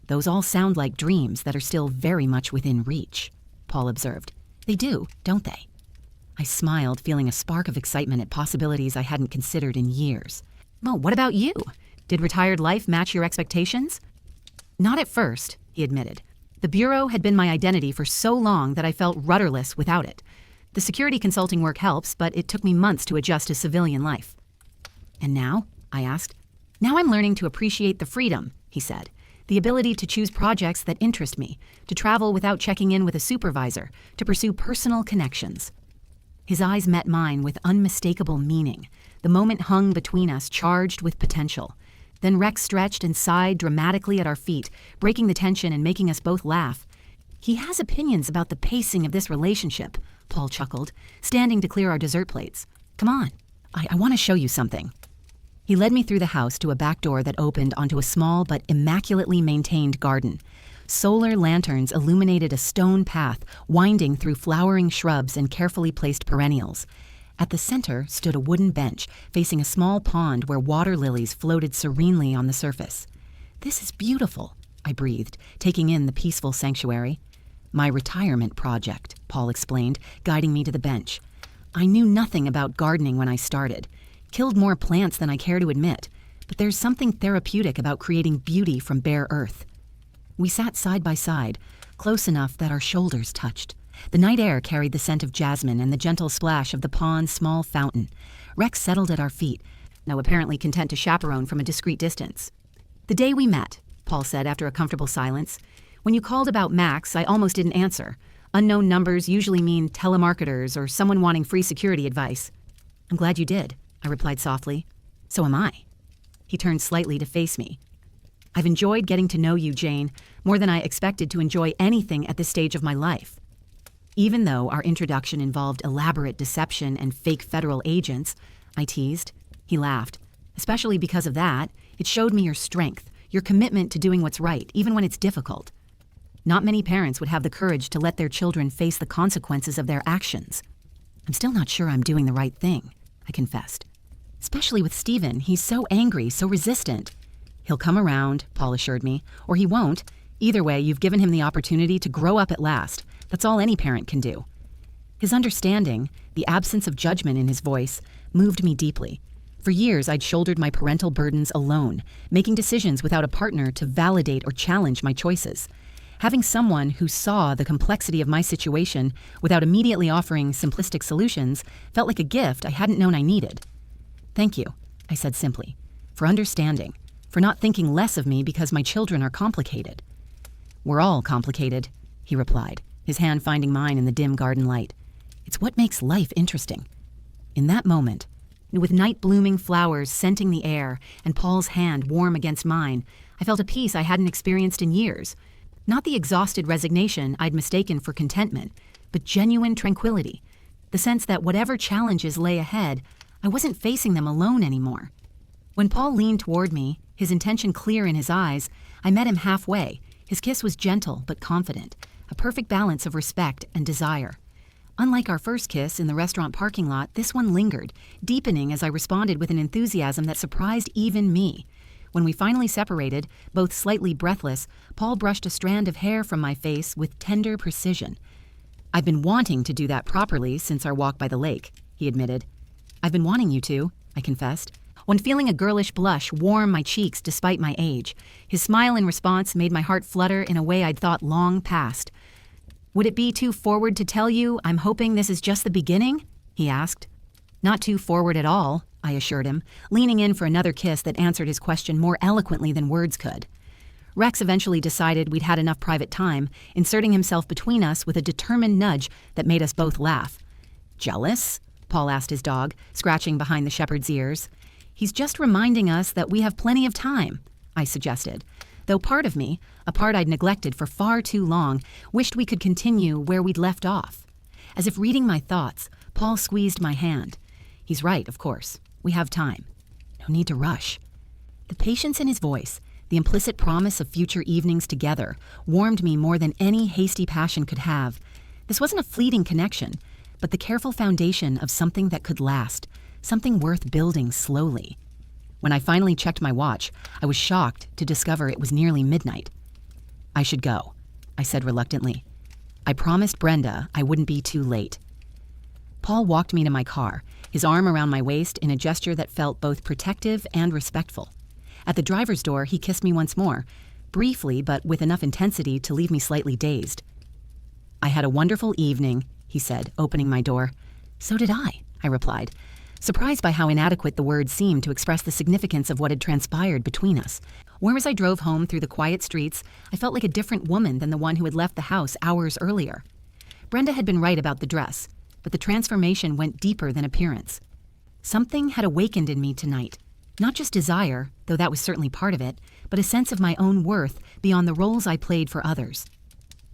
"Those all sound like dreams that are still very much within reach," Paul observed. "They do, don't they?" I smiled, feeling a spark of excitement at possibilities I hadn't considered in years. "Well, what about you? Did retired life match your expectations?" "Not at first," he admitted. "The Bureau had been my identity for so long that I felt rudderless without it. The security consulting work helps, but it took me months to adjust to civilian life." "And now?" I asked. "Now I'm learning to appreciate the freedom," he said. "The ability to choose projects that interest me, to travel without checking in with a supervisor, to pursue personal connections." His eyes met mine with unmistakable meaning. The moment hung between us, charged with potential. Then Rex stretched and sighed dramatically at our feet, breaking the tension and making us both laugh. "He has opinions about the pacing of this relationship," Paul chuckled, standing to clear our dessert plates. "Come on, I want to show you something." He led me through the house to a back door that opened onto a small but immaculately maintained garden. Solar lanterns illuminated a stone path winding through flowering shrubs and carefully placed perennials. At the center stood a wooden bench facing a small pond where water lilies floated serenely on the surface. "This is beautiful," I breathed, taking in the peaceful sanctuary. "My retirement project," Paul explained, guiding me to the bench. "I knew nothing about gardening when I started. Killed more plants than I care to admit, but there's something therapeutic about creating beauty from bare earth." We sat side by side, close enough that our shoulders touched. The night air carried the scent of jasmine and the gentle splash of the pond's small fountain. Rex settled at our feet, now apparently content to chaperone from a discreet distance. "The day we met," Paul said after a comfortable silence. "When you called about Max, I almost didn't answer. Unknown numbers usually mean telemarketers or someone wanting free security advice." "I'm glad you did," I replied softly. "So am I." He turned slightly to face me. "I've enjoyed getting to know you, Jane, more than I expected to enjoy anything at this stage of my life." Even though our introduction involved elaborate deception and fake federal agents, I teased. He laughed. "Especially because of that, it showed me your strength, your commitment to doing what's right, even when it's difficult. Not many parents would have the courage to let their children face the consequences of their actions." "I'm still not sure I'm doing the right thing," I confessed. "Especially with Stephen, he's so angry, so resistant." "He'll come around," Paul assured me, "or he won't. Either way, you've given him the opportunity to grow up at last. That's all any parent can do." His understanding, the absence of judgment in his voice, moved me deeply. For years, I'd shouldered my parental burdens alone, making decisions without a partner to validate or challenge my choices. Having someone who saw the complexity of my situation without immediately offering simplistic solutions felt like a gift I hadn't known I needed. "Thank you," I said simply, "for understanding, for not thinking less of me because my children are complicated." "We're all complicated," he replied, his hand finding mine in the dim garden light. "It's what makes life interesting." In that moment, with night-blooming flowers scenting the air and Paul's hand warm against mine, I felt a peace I hadn't experienced in years. Not the exhausted resignation I'd mistaken for contentment, but genuine tranquility. The sense that whatever challenges lay ahead, I wasn't facing them alone anymore. When Paul leaned toward me, his intention clear in his eyes, I met him halfway. His kiss was gentle but confident, a perfect balance of respect and desire. Unlike our first kiss in the restaurant parking lot, this one lingered, deepening as I responded with an enthusiasm that surprised even me. When we finally separated, both slightly breathless, Paul brushed a strand of hair from my face with tender precision. "I've been wanting to do that properly since our walk by the lake," he admitted. "I've been wanting you to," I confessed, when feeling a girlish blush warm my cheeks despite my age. His smile in response made my heart flutter in a way I'd thought long past. "Would it be too forward to tell you I'm hoping this is just the beginning?" he asked. "Not too forward at all," I assured him, leaning in for another kiss that answered his question more eloquently than words could. Rex eventually decided we'd had enough private time, inserting himself between us with a determined nudge that made us both laugh. "Jealous?" Paul asked his dog, scratching behind the shepherd's ears. "He's just reminding us that we have plenty of time," I suggested, though part of me, a part I'd neglected for far too long, wished we could continue where we'd left off. As if reading my thoughts, Paul squeezed my hand. "He's right, of course. We have time. No need to rush." The patience in his voice, the implicit promise of future evenings together, warmed me more than any hasty passion could have. This wasn't a fleeting connection, but the careful foundation of something that could last, something worth building slowly. When I finally checked my watch, I was shocked to discover it was nearly midnight. "I should go," I said reluctantly. I promised Brenda I wouldn't be too late. Paul walked me to my car, his arm around my waist in a gesture that felt both protective and respectful. At the driver's door, he kissed me once more, briefly but with enough intensity to leave me slightly dazed. "I had a wonderful evening," he said, opening my door. "So did I replied, surprised by how inadequate the words seemed to express the significance of what had transpired between us. Whereas I drove home through the quiet streets, I felt like a different woman than the one who had left the house hours earlier. Brenda had been right about the dress, but the transformation went deeper than appearance. Something had awakened in me tonight. Not just desire, though that was certainly part of it, but a sense of my own worth beyond the roles I played for others.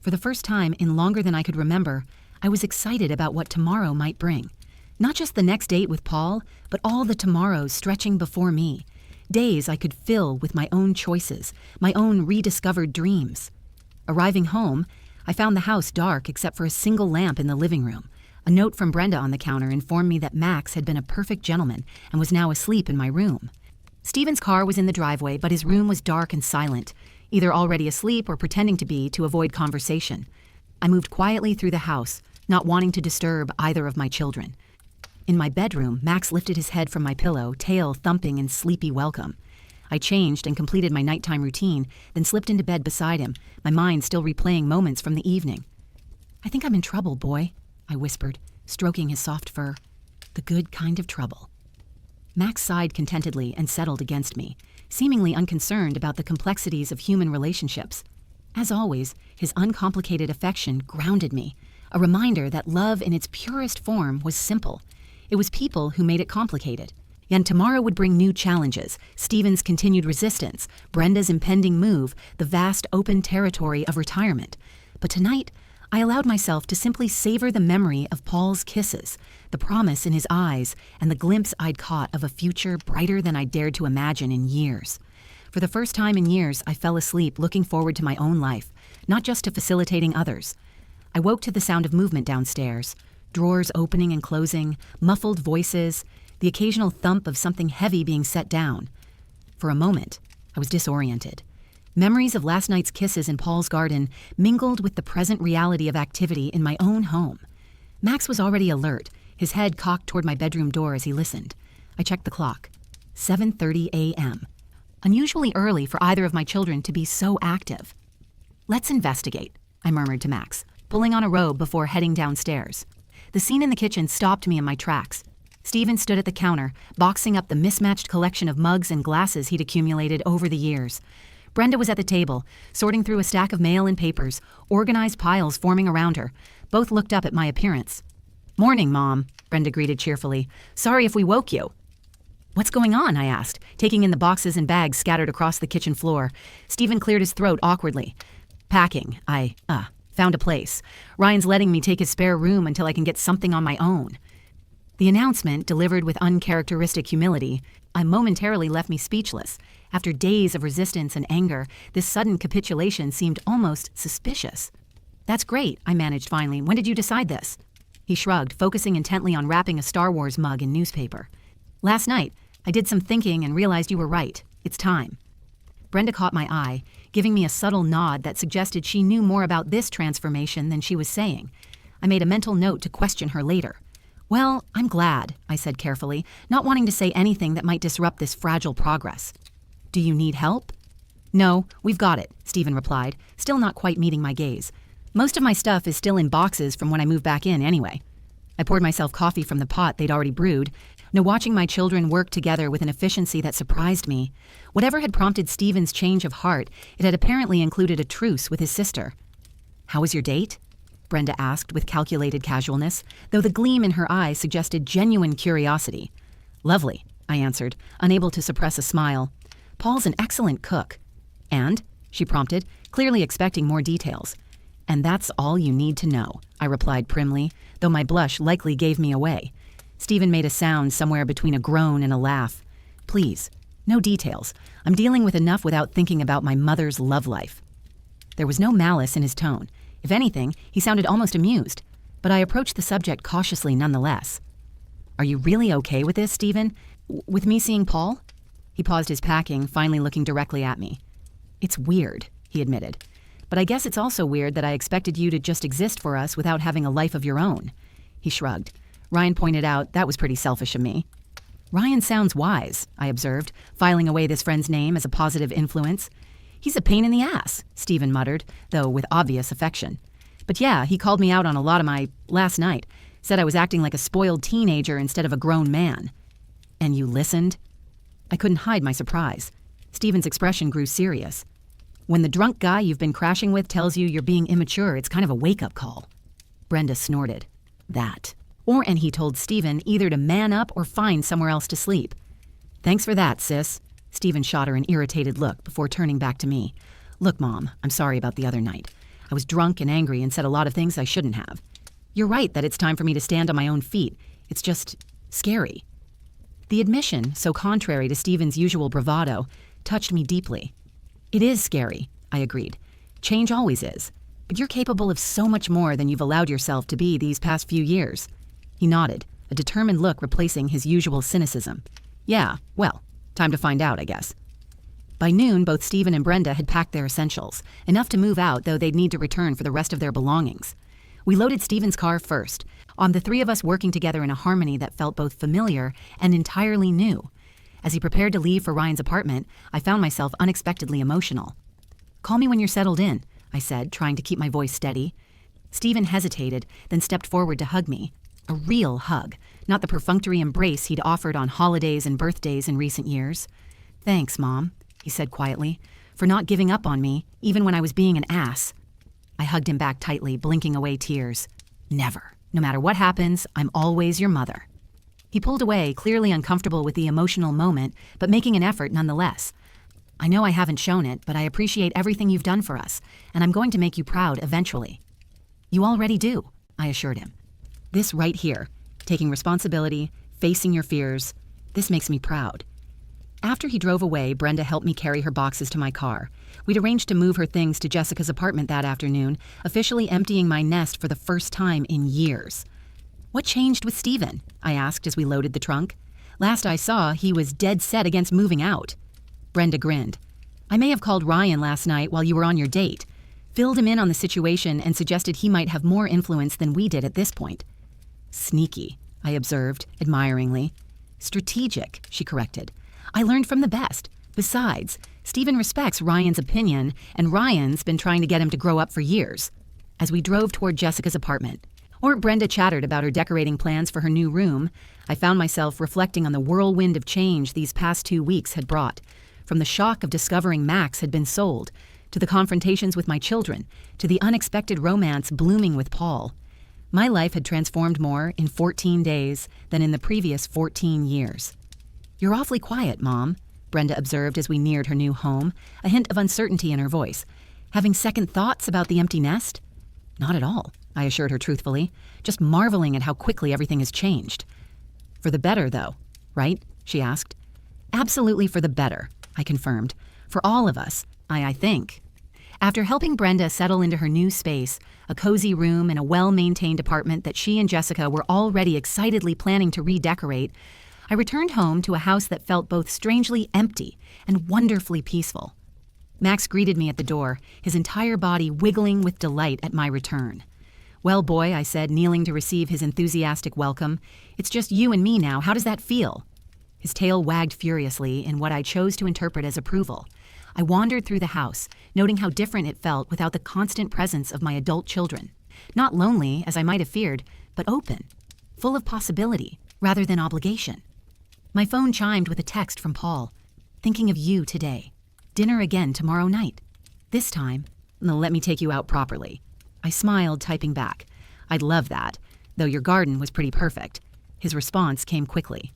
For the first time in longer than I could remember, I was excited about what tomorrow might bring. Not just the next date with Paul, but all the tomorrows stretching before me. Days I could fill with my own choices, my own rediscovered dreams. Arriving home, I found the house dark except for a single lamp in the living room, A note from Brenda on the counter informed me that Max had been a perfect gentleman and was now asleep in my room. Stephen's car was in the driveway, but his room was dark and silent, either already asleep or pretending to be to avoid conversation. I moved quietly through the house, not wanting to disturb either of my children. In my bedroom, Max lifted his head from my pillow, tail thumping in sleepy welcome. I changed and completed my nighttime routine, then slipped into bed beside him, my mind still replaying moments from the evening. "I think I'm in trouble, boy," I whispered, stroking his soft fur. "The good kind of trouble." Max sighed contentedly and settled against me, seemingly unconcerned about the complexities of human relationships. As always, his uncomplicated affection grounded me, a reminder that love in its purest form was simple. It was people who made it complicated. And tomorrow would bring new challenges, Stephen's continued resistance, Brenda's impending move, the vast open territory of retirement. But tonight, I allowed myself to simply savor the memory of Paul's kisses, the promise in his eyes, and the glimpse I'd caught of a future brighter than I dared to imagine in years. For the first time in years, I fell asleep looking forward to my own life, not just to facilitating others. I woke to the sound of movement downstairs, drawers opening and closing, muffled voices, the occasional thump of something heavy being set down. For a moment, I was disoriented. Memories of last night's kisses in Paul's garden mingled with the present reality of activity in my own home. Max was already alert, his head cocked toward my bedroom door as he listened. I checked the clock. 7:30 a.m. Unusually early for either of my children to be so active. "Let's investigate," I murmured to Max, pulling on a robe before heading downstairs. The scene in the kitchen stopped me in my tracks. Stephen stood at the counter, boxing up the mismatched collection of mugs and glasses he'd accumulated over the years. Brenda was at the table, sorting through a stack of mail and papers, organized piles forming around her. Both looked up at my appearance. "Morning, Mom," Brenda greeted cheerfully. "Sorry if we woke you." "What's going on?" I asked, taking in the boxes and bags scattered across the kitchen floor. Stephen cleared his throat awkwardly. "Packing. I found a place. Ryan's letting me take his spare room until I can get something on my own." The announcement, delivered with uncharacteristic humility, momentarily left me speechless. After days of resistance and anger, this sudden capitulation seemed almost suspicious. "That's great," I managed finally. "When did you decide this?" He shrugged, focusing intently on wrapping a Star Wars mug in newspaper. "Last night, I did some thinking and realized you were right. It's time." Brenda caught my eye, giving me a subtle nod that suggested she knew more about this transformation than she was saying. I made a mental note to question her later. "Well, I'm glad," I said carefully, not wanting to say anything that might disrupt this fragile progress. "Do you need help?" "No, we've got it," Stephen replied, still not quite meeting my gaze. "Most of my stuff is still in boxes from when I moved back in anyway." I poured myself coffee from the pot they'd already brewed, watching my children work together with an efficiency that surprised me. Whatever had prompted Stephen's change of heart, it had apparently included a truce with his sister. "How was your date?" Brenda asked with calculated casualness, though the gleam in her eyes suggested genuine curiosity. "Lovely," I answered, unable to suppress a smile. "Paul's an excellent cook." "And?" she prompted, clearly expecting more details. "And that's all you need to know," I replied primly, though my blush likely gave me away. Stephen made a sound somewhere between a groan and a laugh. "Please, no details. I'm dealing with enough without thinking about my mother's love life." There was no malice in his tone. If anything, he sounded almost amused, but I approached the subject cautiously nonetheless. "Are you really okay with this, Stephen? With me seeing Paul?" He paused his packing, finally looking directly at me. "It's weird," he admitted. "But I guess it's also weird that I expected you to just exist for us without having a life of your own." He shrugged. Ryan pointed out that was pretty selfish of me. "Ryan sounds wise," I observed, filing away this friend's name as a positive influence. "He's a pain in the ass," Stephen muttered, though with obvious affection. "But yeah, he called me out on a lot of my last night, said I was acting like a spoiled teenager instead of a grown man." "And you listened?" I couldn't hide my surprise. Stephen's expression grew serious. "When the drunk guy you've been crashing with tells you you're being immature, it's kind of a wake-up call." Brenda snorted. "That. And he told Stephen either to man up or find somewhere else to sleep." "Thanks for that, sis." Stephen shot her an irritated look before turning back to me. "Look, Mom, I'm sorry about the other night. I was drunk and angry and said a lot of things I shouldn't have. You're right that it's time for me to stand on my own feet. It's just scary." The admission, so contrary to Stephen's usual bravado, touched me deeply. "It is scary," I agreed. "Change always is. But you're capable of so much more than you've allowed yourself to be these past few years." He nodded, a determined look replacing his usual cynicism. Yeah, well, time to find out, I guess. By noon, both Stephen and Brenda had packed their essentials, enough to move out, though they'd need to return for the rest of their belongings. We loaded Stephen's car first, on the three of us working together in a harmony that felt both familiar and entirely new. As he prepared to leave for Ryan's apartment, I found myself unexpectedly emotional. Call me when you're settled in, I said, trying to keep my voice steady. Stephen hesitated, then stepped forward to hug me. A real hug, not the perfunctory embrace he'd offered on holidays and birthdays in recent years. Thanks, Mom, he said quietly, for not giving up on me, even when I was being an ass. I hugged him back tightly, blinking away tears. Never. No matter what happens, I'm always your mother. He pulled away, clearly uncomfortable with the emotional moment, but making an effort nonetheless. I know I haven't shown it, but I appreciate everything you've done for us, and I'm going to make you proud eventually. You already do, I assured him. This right here, taking responsibility, facing your fears, this makes me proud. After he drove away, Brenda helped me carry her boxes to my car. We'd arranged to move her things to Jessica's apartment that afternoon, officially emptying my nest for the first time in years. What changed with Stephen? I asked as we loaded the trunk. Last I saw, he was dead set against moving out. Brenda grinned. I may have called Ryan last night while you were on your date, filled him in on the situation and suggested he might have more influence than we did at this point. Sneaky, I observed, admiringly. Strategic, she corrected. I learned from the best. Besides, Stephen respects Ryan's opinion, and Ryan's been trying to get him to grow up for years. As we drove toward Jessica's apartment, or Brenda chattered about her decorating plans for her new room, I found myself reflecting on the whirlwind of change these past 2 weeks had brought. From the shock of discovering Max had been sold, to the confrontations with my children, to the unexpected romance blooming with Paul. My life had transformed more in 14 days than in the previous 14 years. You're awfully quiet, Mom, Brenda observed as we neared her new home, a hint of uncertainty in her voice. Having second thoughts about the empty nest? Not at all, I assured her truthfully, just marveling at how quickly everything has changed. For the better, though, right? She asked. Absolutely for the better, I confirmed. For all of us, I think. After helping Brenda settle into her new space, a cozy room and a well-maintained apartment that she and Jessica were already excitedly planning to redecorate, I returned home to a house that felt both strangely empty and wonderfully peaceful. Max greeted me at the door, his entire body wiggling with delight at my return. Well, boy, I said, kneeling to receive his enthusiastic welcome, it's just you and me now. How does that feel? His tail wagged furiously in what I chose to interpret as approval. I wandered through the house, noting how different it felt without the constant presence of my adult children. Not lonely, as I might have feared, but open, full of possibility rather than obligation. My phone chimed with a text from Paul. Thinking of you today. Dinner again tomorrow night. This time, let me take you out properly. I smiled, typing back. I'd love that, though your garden was pretty perfect. His response came quickly.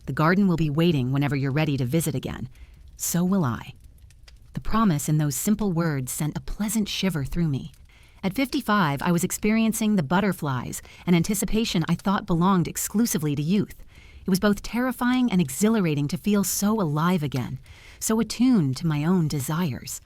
The garden will be waiting whenever you're ready to visit again. So will I. The promise in those simple words sent a pleasant shiver through me. At 55, I was experiencing the butterflies, an anticipation I thought belonged exclusively to youth. It was both terrifying and exhilarating to feel so alive again, so attuned to my own desires.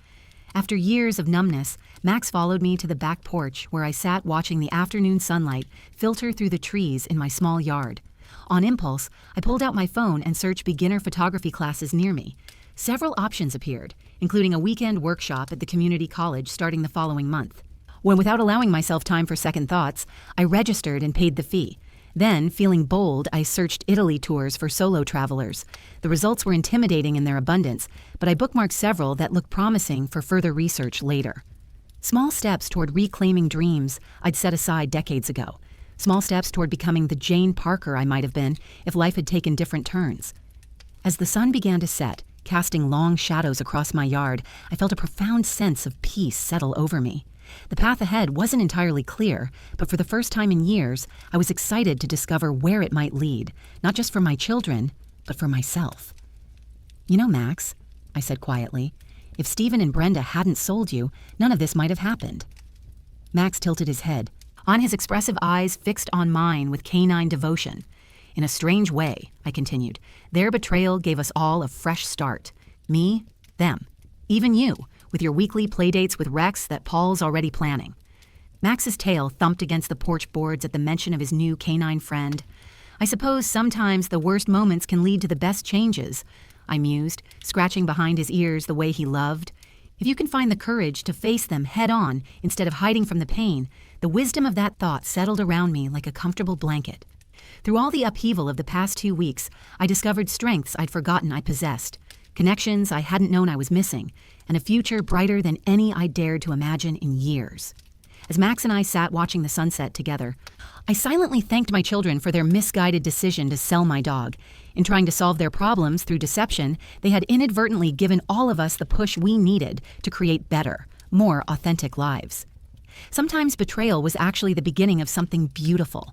After years of numbness, Max followed me to the back porch where I sat watching the afternoon sunlight filter through the trees in my small yard. On impulse, I pulled out my phone and searched beginner photography classes near me. Several options appeared, including a weekend workshop at the community college starting the following month. When, without allowing myself time for second thoughts, I registered and paid the fee. Then, feeling bold, I searched Italy tours for solo travelers. The results were intimidating in their abundance, but I bookmarked several that looked promising for further research later. Small steps toward reclaiming dreams I'd set aside decades ago. Small steps toward becoming the Jane Parker I might have been if life had taken different turns. As the sun began to set, casting long shadows across my yard, I felt a profound sense of peace settle over me. The path ahead wasn't entirely clear, but for the first time in years, I was excited to discover where it might lead, not just for my children, but for myself. You know, Max, I said quietly, if Stephen and Brenda hadn't sold you, none of this might have happened. Max tilted his head, on his expressive eyes fixed on mine with canine devotion. In a strange way, I continued, their betrayal gave us all a fresh start. Me, them, even you, with your weekly playdates with Rex that Paul's already planning. Max's tail thumped against the porch boards at the mention of his new canine friend. I suppose sometimes the worst moments can lead to the best changes, I mused, scratching behind his ears the way he loved. If you can find the courage to face them head on instead of hiding from the pain, the wisdom of that thought settled around me like a comfortable blanket. Through all the upheaval of the past 2 weeks, I discovered strengths I'd forgotten I possessed, connections I hadn't known I was missing, and a future brighter than any I dared to imagine in years. As Max and I sat watching the sunset together, I silently thanked my children for their misguided decision to sell my dog. In trying to solve their problems through deception, they had inadvertently given all of us the push we needed to create better, more authentic lives. Sometimes betrayal was actually the beginning of something beautiful.